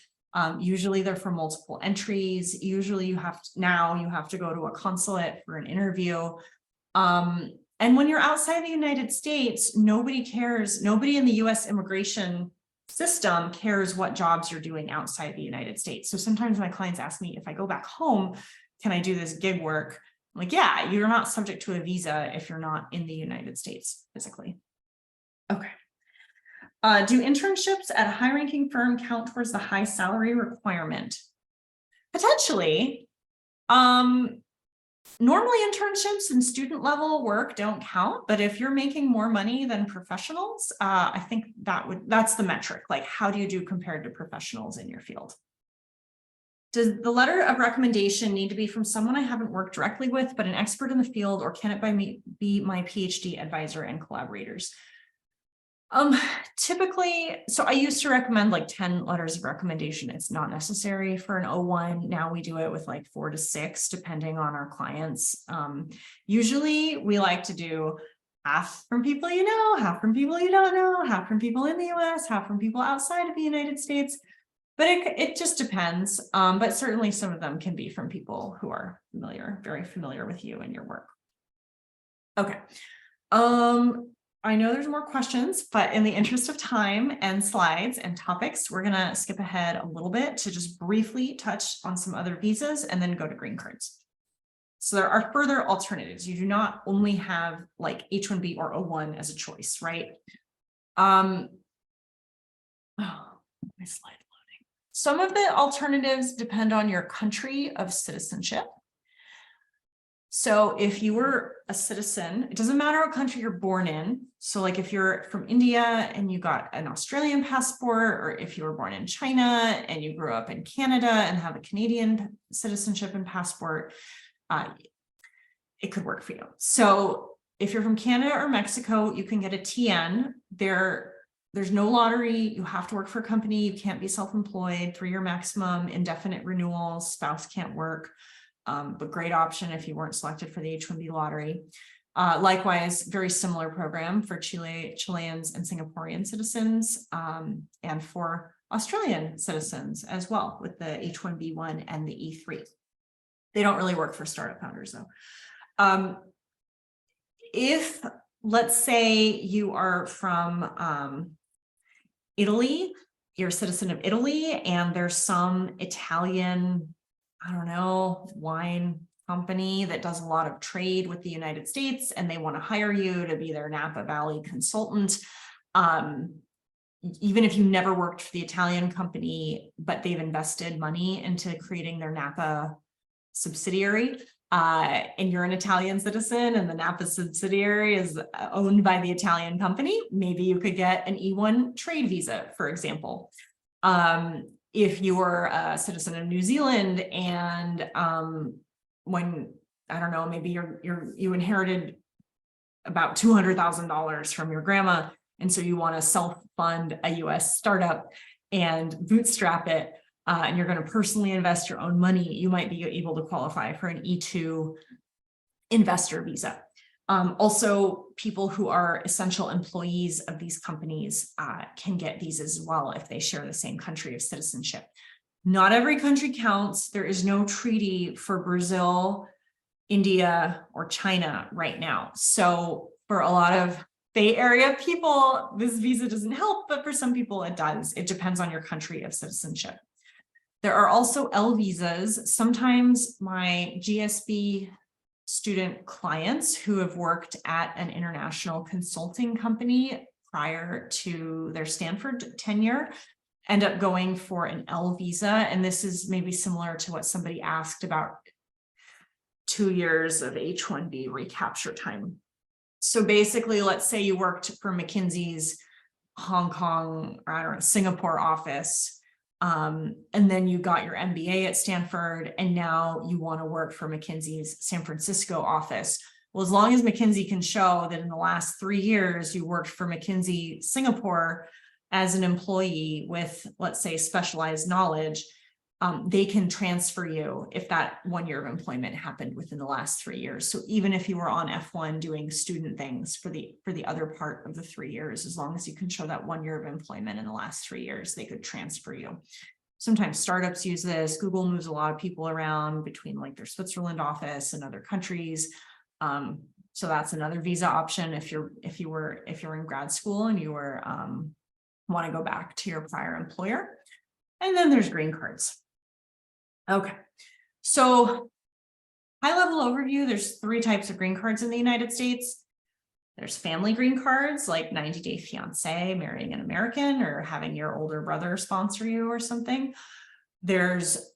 Usually they're for multiple entries. Usually you have to go to a consulate for an interview. And when you're outside the United States, nobody cares. Nobody in the US immigration system cares what jobs you're doing outside the United States. So sometimes my clients ask me, if I go back home, can I do this gig work? I'm like, yeah, you're not subject to a visa if you're not in the United States physically. Okay. Do internships at a high-ranking firm count towards the high salary requirement? Potentially. Normally internships and student level work don't count, but if you're making more money than professionals, I think that's the metric. Like, how do you do compared to professionals in your field? Does the letter of recommendation need to be from someone I haven't worked directly with, but an expert in the field, or can it be my PhD advisor and collaborators? Typically, so I used to recommend like 10 letters of recommendation. It's not necessary for an O1. Now we do it with like 4 to 6, depending on our clients. Usually we like to do half from people you know, half from people you don't know, half from people in the US, half from people outside of the United States. But it just depends. But certainly some of them can be from people who are very familiar with you and your work. Okay. I know there's more questions, but in the interest of time and slides and topics, we're going to skip ahead a little bit to just briefly touch on some other visas and then go to green cards. So there are further alternatives. You do not only have like H-1B or O-1 as a choice, right? Oh, my slide loading. Some of the alternatives depend on your country of citizenship. So if you were a citizen, it doesn't matter what country you're born in. So like if you're from India and you got an Australian passport, or if you were born in China and you grew up in Canada and have a Canadian citizenship and passport, it could work for you. So if you're from Canada or Mexico, you can get a TN. There's no lottery. You have to work for a company. You can't be self-employed, 3-year maximum, indefinite renewal, spouse can't work. But great option if you weren't selected for the H-1B lottery. Likewise, very similar program for Chileans and Singaporean citizens, and for Australian citizens as well, with the H-1B1 and the E3. They don't really work for startup founders though. If, let's say you are from Italy, you're a citizen of Italy, and there's some Italian, I don't know, wine company that does a lot of trade with the United States, and they want to hire you to be their Napa Valley consultant. Even if you never worked for the Italian company, but they've invested money into creating their Napa subsidiary, and you're an Italian citizen and the Napa subsidiary is owned by the Italian company, maybe you could get an E1 trade visa, for example. If you were a citizen of New Zealand and when, I don't know, maybe you inherited about $200,000 from your grandma, and so you want to self-fund a US startup and bootstrap it, and you're going to personally invest your own money, you might be able to qualify for an E2 investor visa. Also, people who are essential employees of these companies can get visas as well if they share the same country of citizenship. Not every country counts. There is no treaty for Brazil, India, or China right now. So for a lot of Bay Area people, this visa doesn't help, but for some people it does. It depends on your country of citizenship. There are also L visas. Sometimes my GSB student clients who have worked at an international consulting company prior to their Stanford tenure end up going for an L visa. And this is maybe similar to what somebody asked about 2 years of H-1B recapture time. So basically, let's say you worked for McKinsey's Hong Kong, or I don't know, Singapore office, And then you got your MBA at Stanford, and now you want to work for McKinsey's San Francisco office. Well, as long as McKinsey can show that in the last 3 years, you worked for McKinsey Singapore as an employee with, let's say, specialized knowledge, they can transfer you if that 1 year of employment happened within the last 3 years. So even if you were on F1 doing student things for the other part of the 3 years, as long as you can show that 1 year of employment in the last 3 years, they could transfer you. Sometimes startups use this. Google moves a lot of people around between like their Switzerland office and other countries. So that's another visa option if you're in grad school and you were want to go back to your prior employer. And then there's green cards. Okay, so high level overview, there's 3 types of green cards in the United States. There's family green cards, like 90-day fiance, marrying an American, or having your older brother sponsor you or something. There's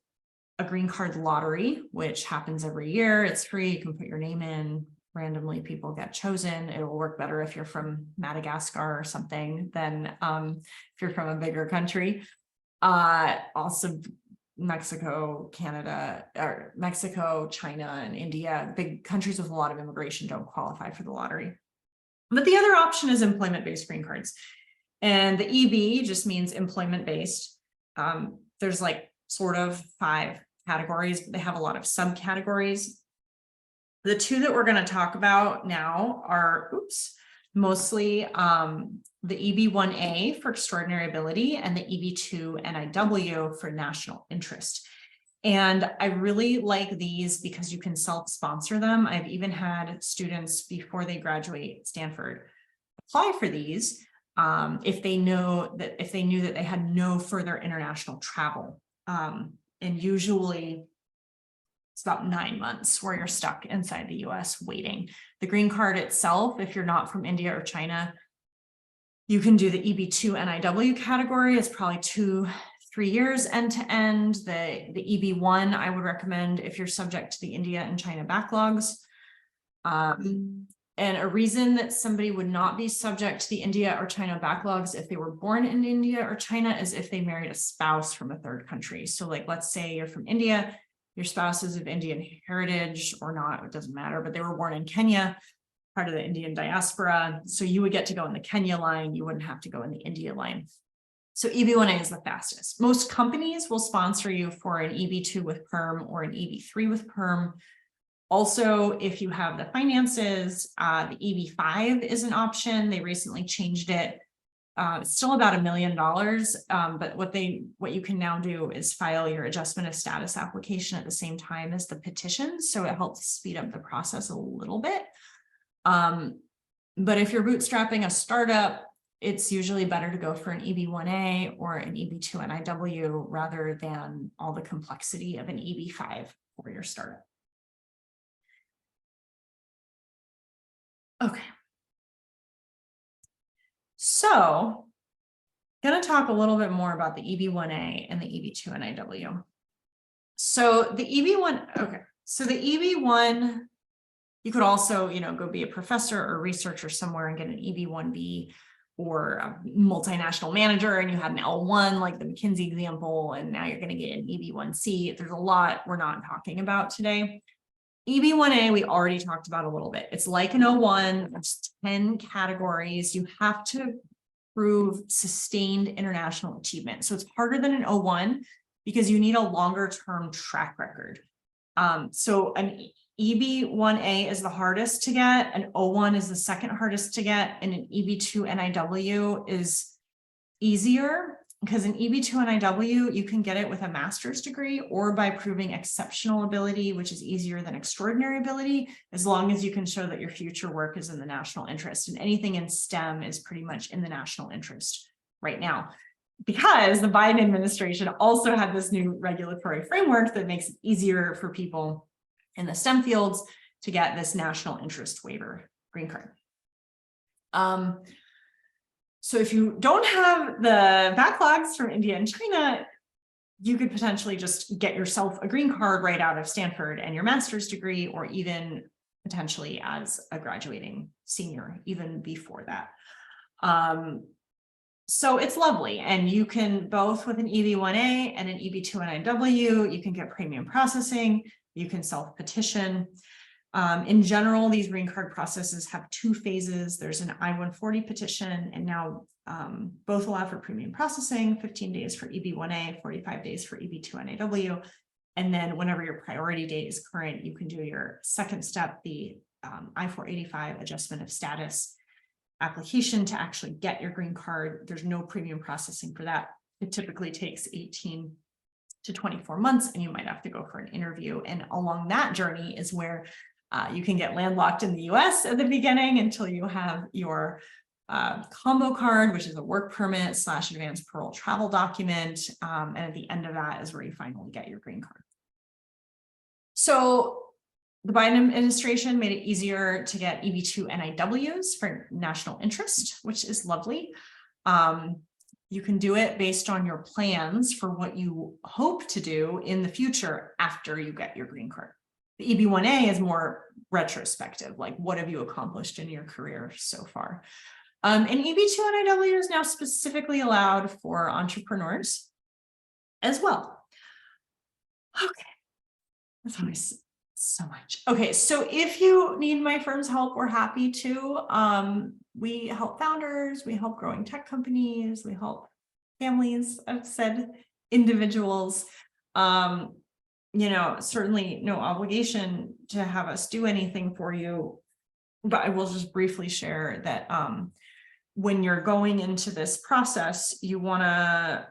a green card lottery, which happens every year. It's free. You can put your name in. Randomly, people get chosen. It will work better if you're from Madagascar or something than if you're from a bigger country. Also, Mexico, Canada, or Mexico, China, and India, big countries with a lot of immigration, don't qualify for the lottery. But the other option is employment-based green cards. And the EB just means employment-based. There's like sort of 5 categories, but they have a lot of subcategories. The 2 that we're going to talk about now are, mostly the EB-1A for extraordinary ability and the EB-2 NIW for national interest. And I really like these because you can self-sponsor them. I've even had students before they graduate Stanford apply for these if they knew that they had no further international travel. And usually it's about 9 months where you're stuck inside the US waiting. The green card itself, if you're not from India or China, you can do the EB-2 NIW category. It's probably 2-3 years end to end. The EB-1 I would recommend if you're subject to the India and China backlogs. And a reason that somebody would not be subject to the India or China backlogs if they were born in India or China is if they married a spouse from a third country. So like, let's say you're from India, your spouse is of Indian heritage or not, it doesn't matter, but they were born in Kenya, part of the Indian diaspora. So you would get to go in the Kenya line. You wouldn't have to go in the India line. So EB-1A is the fastest. Most companies will sponsor you for an EB-2 with perm or an EB-3 with perm. Also, if you have the finances, the EB-5 is an option. They recently changed it. It's still about $1 million, but what you can now do is file your adjustment of status application at the same time as the petition. So it helps speed up the process a little bit. But if you're bootstrapping a startup, it's usually better to go for an EB-1A or an EB-2 NIW rather than all the complexity of an EB-5 for your startup. Okay. So I'm going to talk a little bit more about the EB-1A and the EB-2 NIW. So the EB-1, okay. So the EB-1, you could also, go be a professor or researcher somewhere and get an EB-1B, or a multinational manager and you had an L1 like the McKinsey example, and now you're going to get an EB-1C. There's a lot we're not talking about today. EB-1A, we already talked about a little bit. It's like an O1, there's 10 categories. You have to prove sustained international achievement. So it's harder than an O1 because you need a longer term track record. So an EB-1A is the hardest to get, an O1 is the second hardest to get, and an EB-2 NIW is easier because an EB-2 NIW, you can get it with a master's degree or by proving exceptional ability, which is easier than extraordinary ability, as long as you can show that your future work is in the national interest. And anything in STEM is pretty much in the national interest right now, because the Biden administration also had this new regulatory framework that makes it easier for people in the STEM fields to get this national interest waiver green card. So if you don't have the backlogs from India and China, you could potentially just get yourself a green card right out of Stanford and your master's degree, or even potentially as a graduating senior, even before that. So it's lovely, and you can both with an EB-1A and an EB-2NIW, you can get premium processing, you can self-petition. In general, these green card processes have 2 phases. There's an I-140 petition, and now both allow for premium processing, 15 days for EB-1A, 45 days for EB-2NIW. And then whenever your priority date is current, you can do your second step, the I-485 adjustment of status application to actually get your green card. There's no premium processing for that. It typically takes 18 to 24 months, and you might have to go for an interview. And along that journey is where you can get landlocked in the US at the beginning until you have your combo card, which is a work permit / advanced parole travel document. And at the end of that is where you finally get your green card. So the Biden administration made it easier to get EB-2NIWs for national interest, which is lovely. You can do it based on your plans for what you hope to do in the future after you get your green card. The EB-1A is more retrospective, like what have you accomplished in your career so far? And EB-2NIW is now specifically allowed for entrepreneurs as well. Okay, that's always so much. Okay, so if you need my firm's help, we're happy to. We help founders, we help growing tech companies, we help families, I've said individuals. You know, certainly no obligation to have us do anything for you, but I will just briefly share that when you're going into this process, you want to,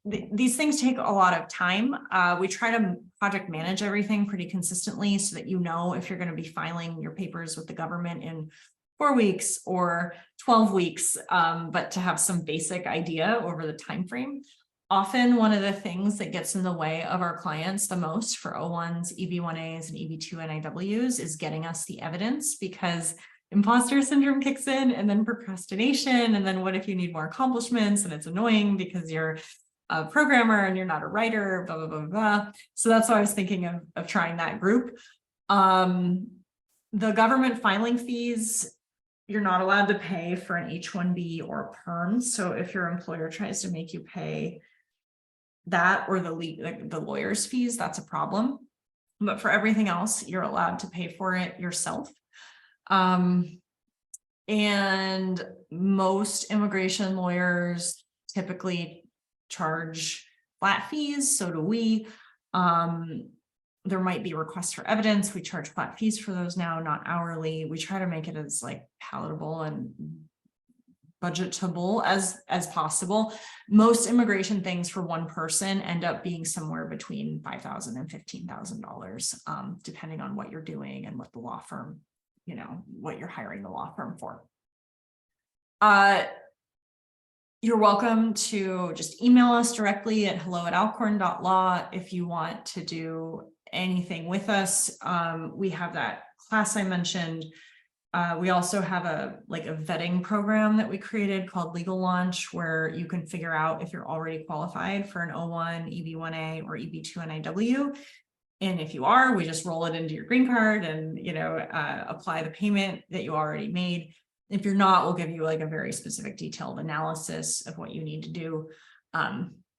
these things take a lot of time. We try to project manage everything pretty consistently so that you know if you're going to be filing your papers with the government in 4 weeks or 12 weeks, but to have some basic idea over the time frame. Often one of the things that gets in the way of our clients the most for O1s, EB-1As, and EB-2NIWs is getting us the evidence, because imposter syndrome kicks in, and then procrastination, and then what if you need more accomplishments and it's annoying because you're a programmer and you're not a writer, blah, blah, blah, blah. So that's why I was thinking of trying that group. The government filing fees, you're not allowed to pay for an H-1B or perm. So if your employer tries to make you pay that or the lawyer's fees, that's a problem. But for everything else, you're allowed to pay for it yourself. And most immigration lawyers typically charge flat fees. So do we. There might be requests for evidence. We charge flat fees for those now, not hourly. We try to make it as palatable and budgetable as possible. Most immigration things for one person end up being somewhere between $5,000 and $15,000, depending on what you're doing and what the law firm, what you're hiring the law firm for. You're welcome to just email us directly at hello@alcorn.law if you want to do anything with us. We have that class I mentioned. We also have a vetting program that we created called Legal Launch, where you can figure out if you're already qualified for an O1, EB-1A, or EB-2NIW. And if you are, we just roll it into your green card and apply the payment that you already made. If you're not, we'll give you a very specific detailed analysis of what you need to do.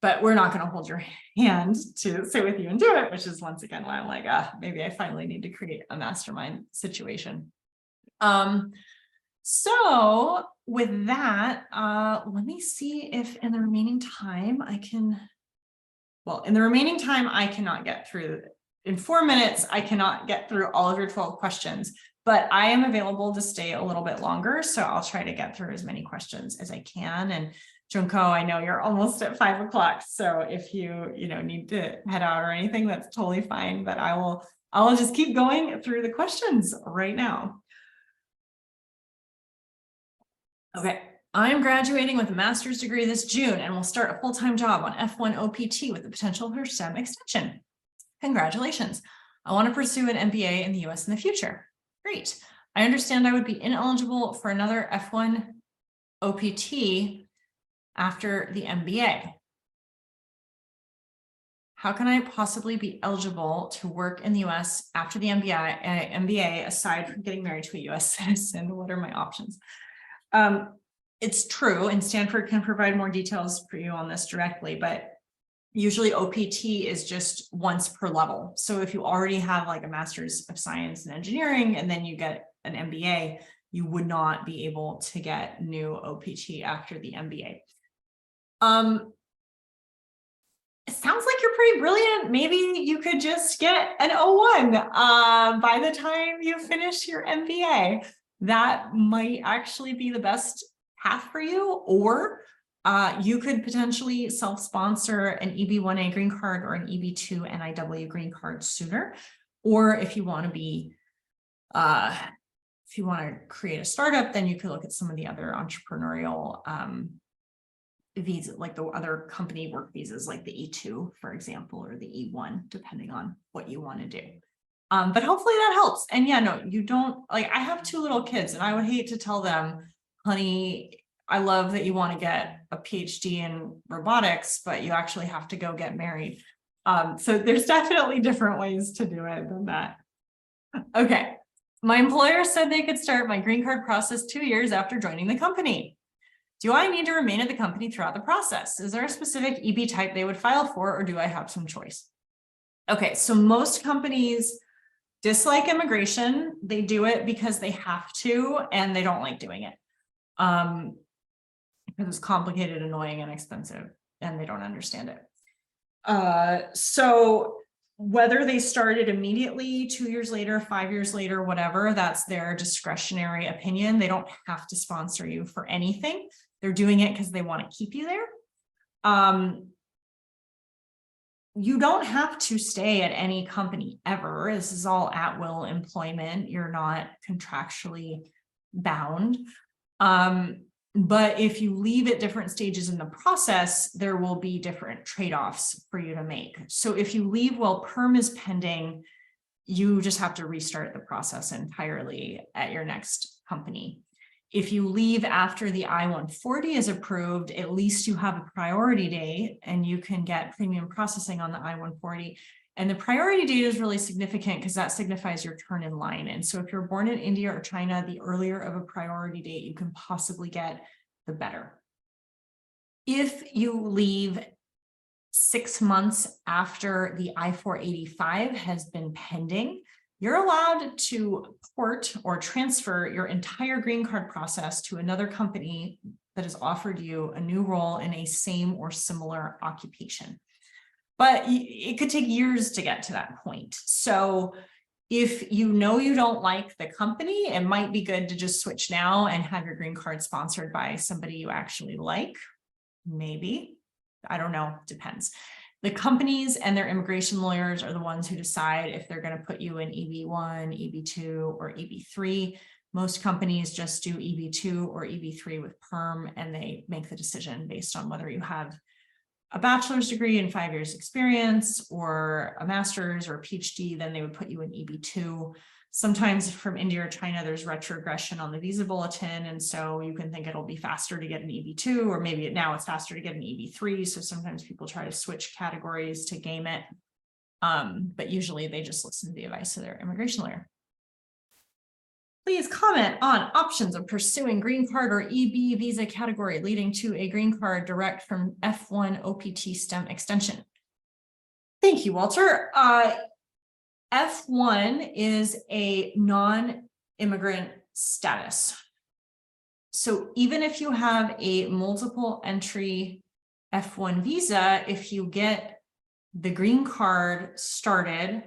But we're not going to hold your hand to sit with you and do it, which is once again why I'm maybe I finally need to create a mastermind situation. So with that, let me see if in the remaining time I cannot get through, in 4 minutes, I cannot get through all of your 12 questions, but I am available to stay a little bit longer. So I'll try to get through as many questions as I can. And Junko, I know you're almost at 5 o'clock. So if you, need to head out or anything, that's totally fine, but I will just keep going through the questions right now. Okay, I am graduating with a master's degree this June and will start a full-time job on F1 OPT with the potential for STEM extension. Congratulations. I want to pursue an MBA in the US in the future. Great. I understand I would be ineligible for another F1 OPT after the MBA. How can I possibly be eligible to work in the US after the MBA aside from getting married to a US citizen? What are my options? It's true, and Stanford can provide more details for you on this directly, but usually OPT is just once per level. So if you already have like a master's of science in engineering and then you get an MBA, you would not be able to get new OPT after the MBA. It sounds like you're pretty brilliant. Maybe you could just get an 01 by the time you finish your MBA. That might actually be the best path for you, or you could potentially self-sponsor an EB-1A green card or an EB-2 NIW green card sooner. Or if you want to be, if you want to create a startup, then you could look at some of the other entrepreneurial visa, like the other company work visas, like the E2, for example, or the E1, depending on what you want to do. But hopefully that helps. And yeah, no, you don't, like, I have 2 little kids and I would hate to tell them, honey, I love that you want to get a PhD in robotics, but you actually have to go get married. So there's definitely different ways to do it than that. Okay. My employer said they could start my green card process 2 years after joining the company. Do I need to remain at the company throughout the process? Is there a specific EB type they would file for, or do I have some choice? Okay, so most companies dislike immigration. They do it because they have to, and they don't like doing it. Because it's complicated, annoying, and expensive, and they don't understand it. So whether they started immediately, 2 years later, 5 years later, whatever, that's their discretionary opinion. They don't have to sponsor you for anything. They're doing it because they want to keep you there. You don't have to stay at any company ever. This is all at-will employment. You're not contractually bound. But if you leave at different stages in the process, there will be different trade-offs for you to make. So if you leave while perm is pending, you just have to restart the process entirely at your next company. If you leave after the I-140 is approved, at least you have a priority date and you can get premium processing on the I-140. And the priority date is really significant because that signifies your turn in line. And so if you're born in India or China, the earlier of a priority date you can possibly get, the better. If you leave 6 months after the I-485 has been pending, you're allowed to port or transfer your entire green card process to another company that has offered you a new role in a same or similar occupation. But it could take years to get to that point. So if you know you don't like the company, it might be good to just switch now and have your green card sponsored by somebody you actually like. Maybe. I don't know. Depends. The companies and their immigration lawyers are the ones who decide if they're going to put you in EB1, EB2, or EB3. Most companies just do EB2 or EB3 with perm, and they make the decision based on whether you have a bachelor's degree and 5 years experience or a master's or a PhD, then they would put you in EB2. Sometimes from India or China, there's retrogression on the visa bulletin. And so you can think it'll be faster to get an EB2, or maybe now it's faster to get an EB3. So sometimes people try to switch categories to game it. But usually they just listen to the advice of their immigration lawyer. Please comment on options of pursuing green card or EB visa category leading to a green card direct from F1 OPT STEM extension. Thank you, Walter. F1 is a non-immigrant status. So even if you have a multiple entry F1 visa, if you get the green card started,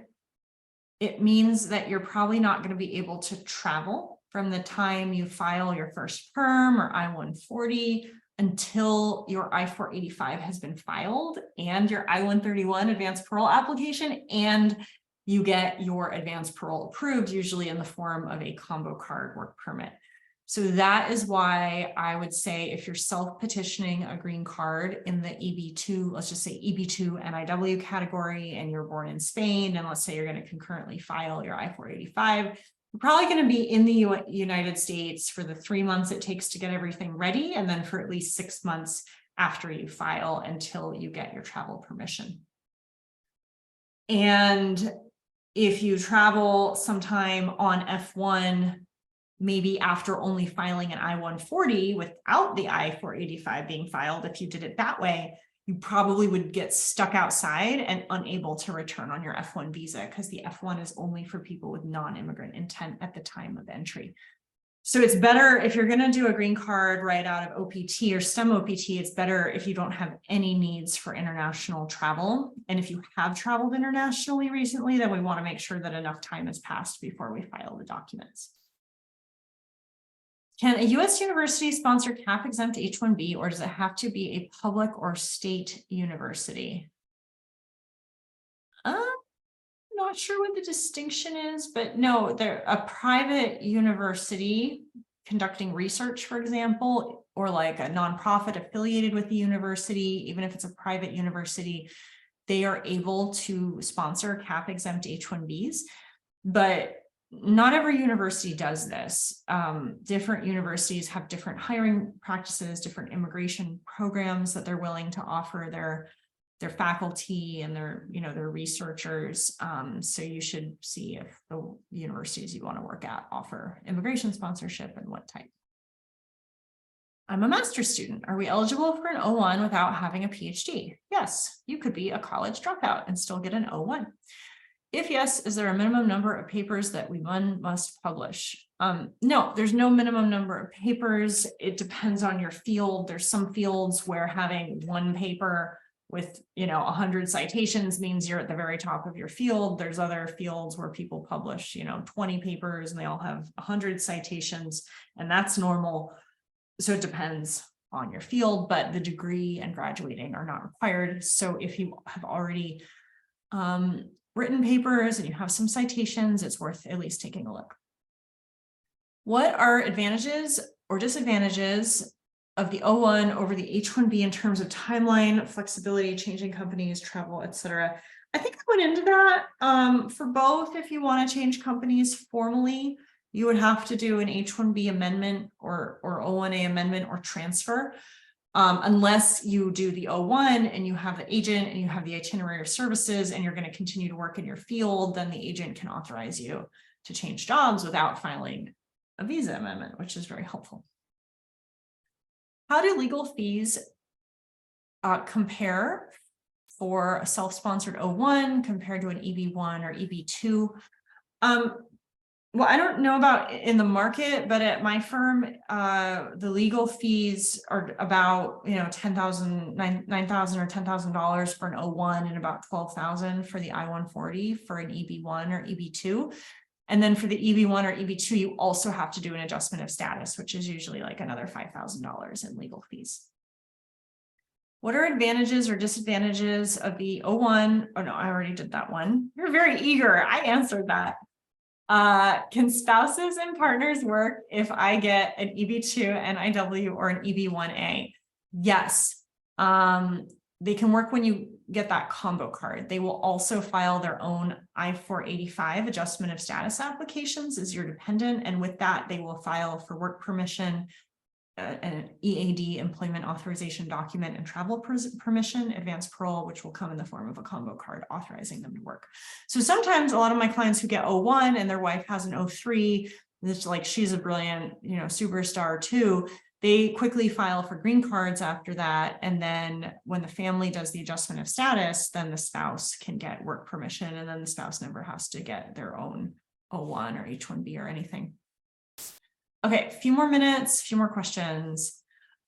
it means that you're probably not going to be able to travel from the time you file your first perm or I-140 until your I-485 has been filed and your I-131 advanced parole application, and you get your advanced parole approved, usually in the form of a combo card work permit. So that is why I would say if you're self-petitioning a green card in the EB2, let's just say EB2 NIW category, and you're born in Spain, and let's say you're going to concurrently file your I-485, you're probably going to be in the United States for the 3 months it takes to get everything ready, and then for at least 6 months after you file until you get your travel permission. And if you travel sometime on F1, maybe after only filing an I-140 without the I-485 being filed, if you did it that way, you probably would get stuck outside and unable to return on your F1 visa, because the F1 is only for people with non-immigrant intent at the time of entry. So it's better if you're going to do a green card right out of OPT or STEM OPT, it's better if you don't have any needs for international travel. And if you have traveled internationally recently, then we want to make sure that enough time has passed before we file the documents. Can a U.S. university sponsor CAP-exempt H-1B, or does it have to be a public or state university? Not sure what the distinction is, but no, they're a private university conducting research, for example, or like a nonprofit affiliated with the university, even if it's a private university, they are able to sponsor CAP-exempt H-1Bs, but not every university does this. Different universities have different hiring practices, different immigration programs that they're willing to offer their faculty and their researchers. So you should see if the universities you want to work at offer immigration sponsorship and what type. I'm a master's student. Are we eligible for an O1 without having a PhD? Yes, you could be a college dropout and still get an O1. If yes, is there a minimum number of papers that one must publish? No, there's no minimum number of papers. It depends on your field. There's some fields where having one paper with 100 citations means you're at the very top of your field. There's other fields where people publish 20 papers and they all have 100 citations, and that's normal. So it depends on your field, but the degree and graduating are not required. So if you have already written papers and you have some citations, it's worth at least taking a look. What are advantages or disadvantages of the O1 over the H-1B in terms of timeline, flexibility, changing companies, travel, etc.? I think I went into that. For both, if you want to change companies formally, you would have to do an H-1B amendment or O1A amendment or transfer. Unless you do the O1 and you have the agent and you have the itinerary of services and you're going to continue to work in your field, then the agent can authorize you to change jobs without filing a visa amendment, which is very helpful. How do legal fees compare for a self-sponsored O1 compared to an EB1 or EB2? Well, I don't know about in the market, but at my firm, the legal fees are about $10,000, $9,000 or $10,000 for an O1 and about $12,000 for the I-140 for an EB1 or EB2. And then for the EB1 or EB2, you also have to do an adjustment of status, which is usually like another $5,000 in legal fees. What are advantages or disadvantages of the O1? Oh no, I already did that one. You're very eager. I answered that. Can spouses and partners work if I get an EB2 NIW or an EB1A? Yes. They can work when you get that combo card. They will also file their own I-485 adjustment of status applications as your dependent. And with that, they will file for work permission, an EAD, employment authorization document, and travel permission, advanced parole, which will come in the form of a combo card authorizing them to work. So sometimes a lot of my clients who get O1 and their wife has an O3, it's like she's a brilliant, superstar too, they quickly file for green cards after that. And then when the family does the adjustment of status, then the spouse can get work permission, and then the spouse never has to get their own O1 or H-1B or anything. Okay, a few more minutes, a few more questions.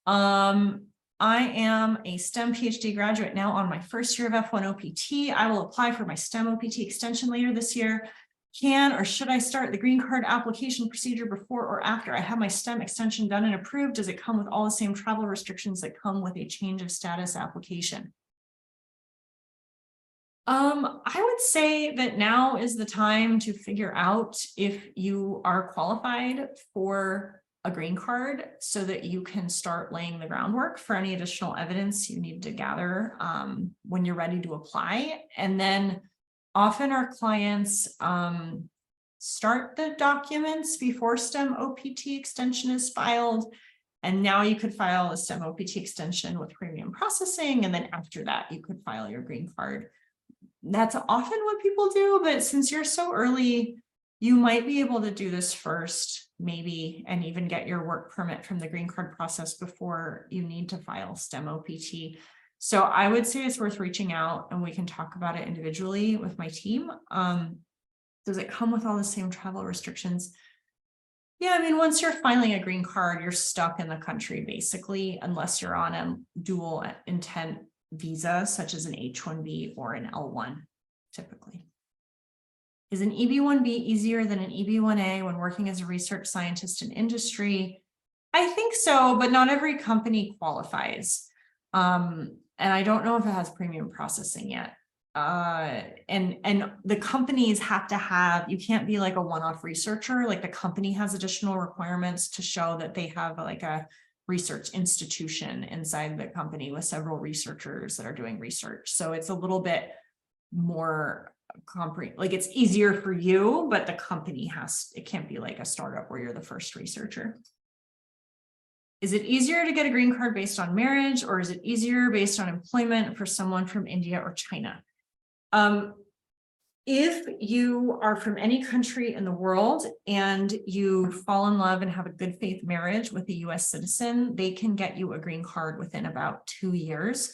I am a STEM PhD graduate now on my first year of F1 OPT. I will apply for my STEM OPT extension later this year. Can or should I start the green card application procedure before or after I have my STEM extension done and approved? Does it come with all the same travel restrictions that come with a change of status application? I would say that now is the time to figure out if you are qualified for a green card so that you can start laying the groundwork for any additional evidence you need to gather when you're ready to apply. And then often our clients start the documents before STEM OPT extension is filed. And now you could file a STEM OPT extension with premium processing. And then after that, you could file your green card that's often what people do, but since you're so early, you might be able to do this first, maybe, and even get your work permit from the green card process before you need to file STEM OPT. So I would say it's worth reaching out, and we can talk about it individually with my team. Does it come with all the same travel restrictions? Yeah, I mean, once you're filing a green card, you're stuck in the country basically, unless you're on a dual intent visa, such as an H-1B or an L-1, typically. Is an EB-1B easier than an EB-1A when working as a research scientist in industry? I think so, but not every company qualifies. And I don't know if it has premium processing yet. And the companies have to have, you can't be like a one-off researcher. Like the company has additional requirements to show that they have like a research institution inside the company with several researchers that are doing research. So it's a little bit more like it's easier for you, but the company it can't be like a startup where you're the first researcher. Is it easier to get a green card based on marriage, or is it easier based on employment for someone from India or China? If you are from any country in the world and you fall in love and have a good faith marriage with a US citizen, they can get you a green card within about 2 years.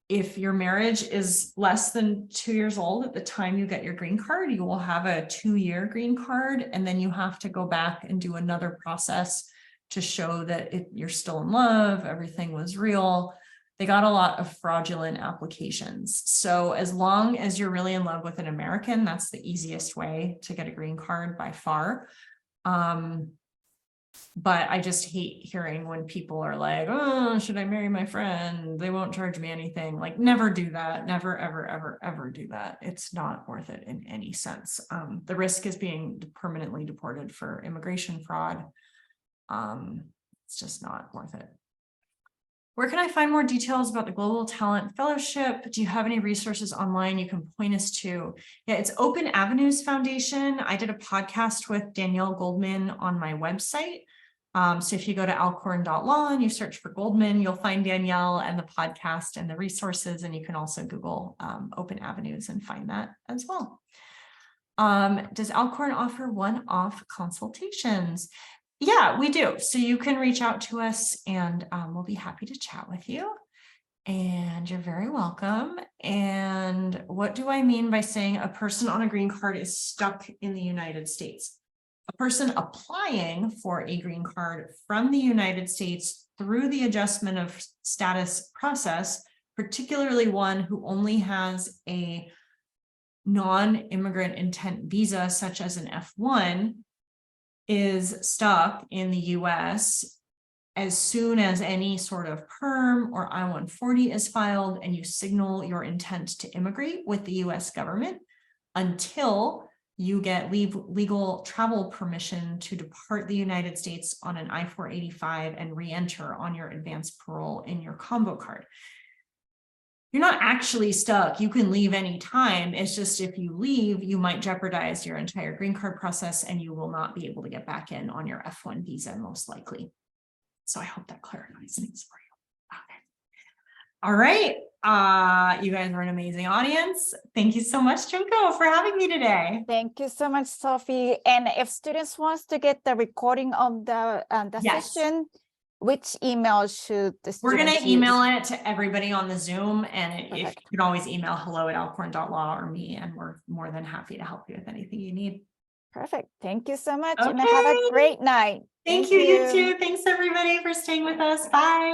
If your marriage is less than 2 years old at the time you get your green card, you will have a 2-year green card, and then you have to go back and do another process to show that you're still in love, everything was real. They got a lot of fraudulent applications. So as long as you're really in love with an American, that's the easiest way to get a green card by far. But I just hate hearing when people are like, oh, should I marry my friend? They won't charge me anything. Like, never do that. Never, ever, ever, ever do that. It's not worth it in any sense. The risk is being permanently deported for immigration fraud. It's just not worth it. Where can I find more details about the Global Talent Fellowship? Do you have any resources online you can point us to? Yeah, it's Open Avenues Foundation. I did a podcast with Danielle Goldman on my website. So if you go to alcorn.law and you search for Goldman, you'll find Danielle and the podcast and the resources, and you can also Google Open Avenues and find that as well. Does Alcorn offer one-off consultations? Yeah, we do. So you can reach out to us and we'll be happy to chat with you. And you're very welcome. And what do I mean by saying a person on a green card is stuck in the United States? A person applying for a green card from the United States through the adjustment of status process, particularly one who only has a non-immigrant intent visa, such as an F1, is stuck in the US as soon as any sort of perm or I-140 is filed and you signal your intent to immigrate with the US government until you get legal travel permission to depart the United States on an I-485 and re-enter on your advanced parole in your combo card. You're not actually stuck. You can leave anytime. It's just if you leave, you might jeopardize your entire green card process and you will not be able to get back in on your F1 visa, most likely. So I hope that clarifies things for you. Okay. All right. You guys are an amazing audience. Thank you so much, Junko, for having me today. Thank you so much, Sophie. And if students wants to get the recording of the Yes. session, which email should the students We're going to use? email it to everybody on the Zoom, and if Perfect. you can always email hello@alcorn.law or me, and we're more than happy to help you with anything you need. Perfect. Thank you so much. Okay. And have a great night. Thank you, you too. Thanks everybody for staying with us. Bye.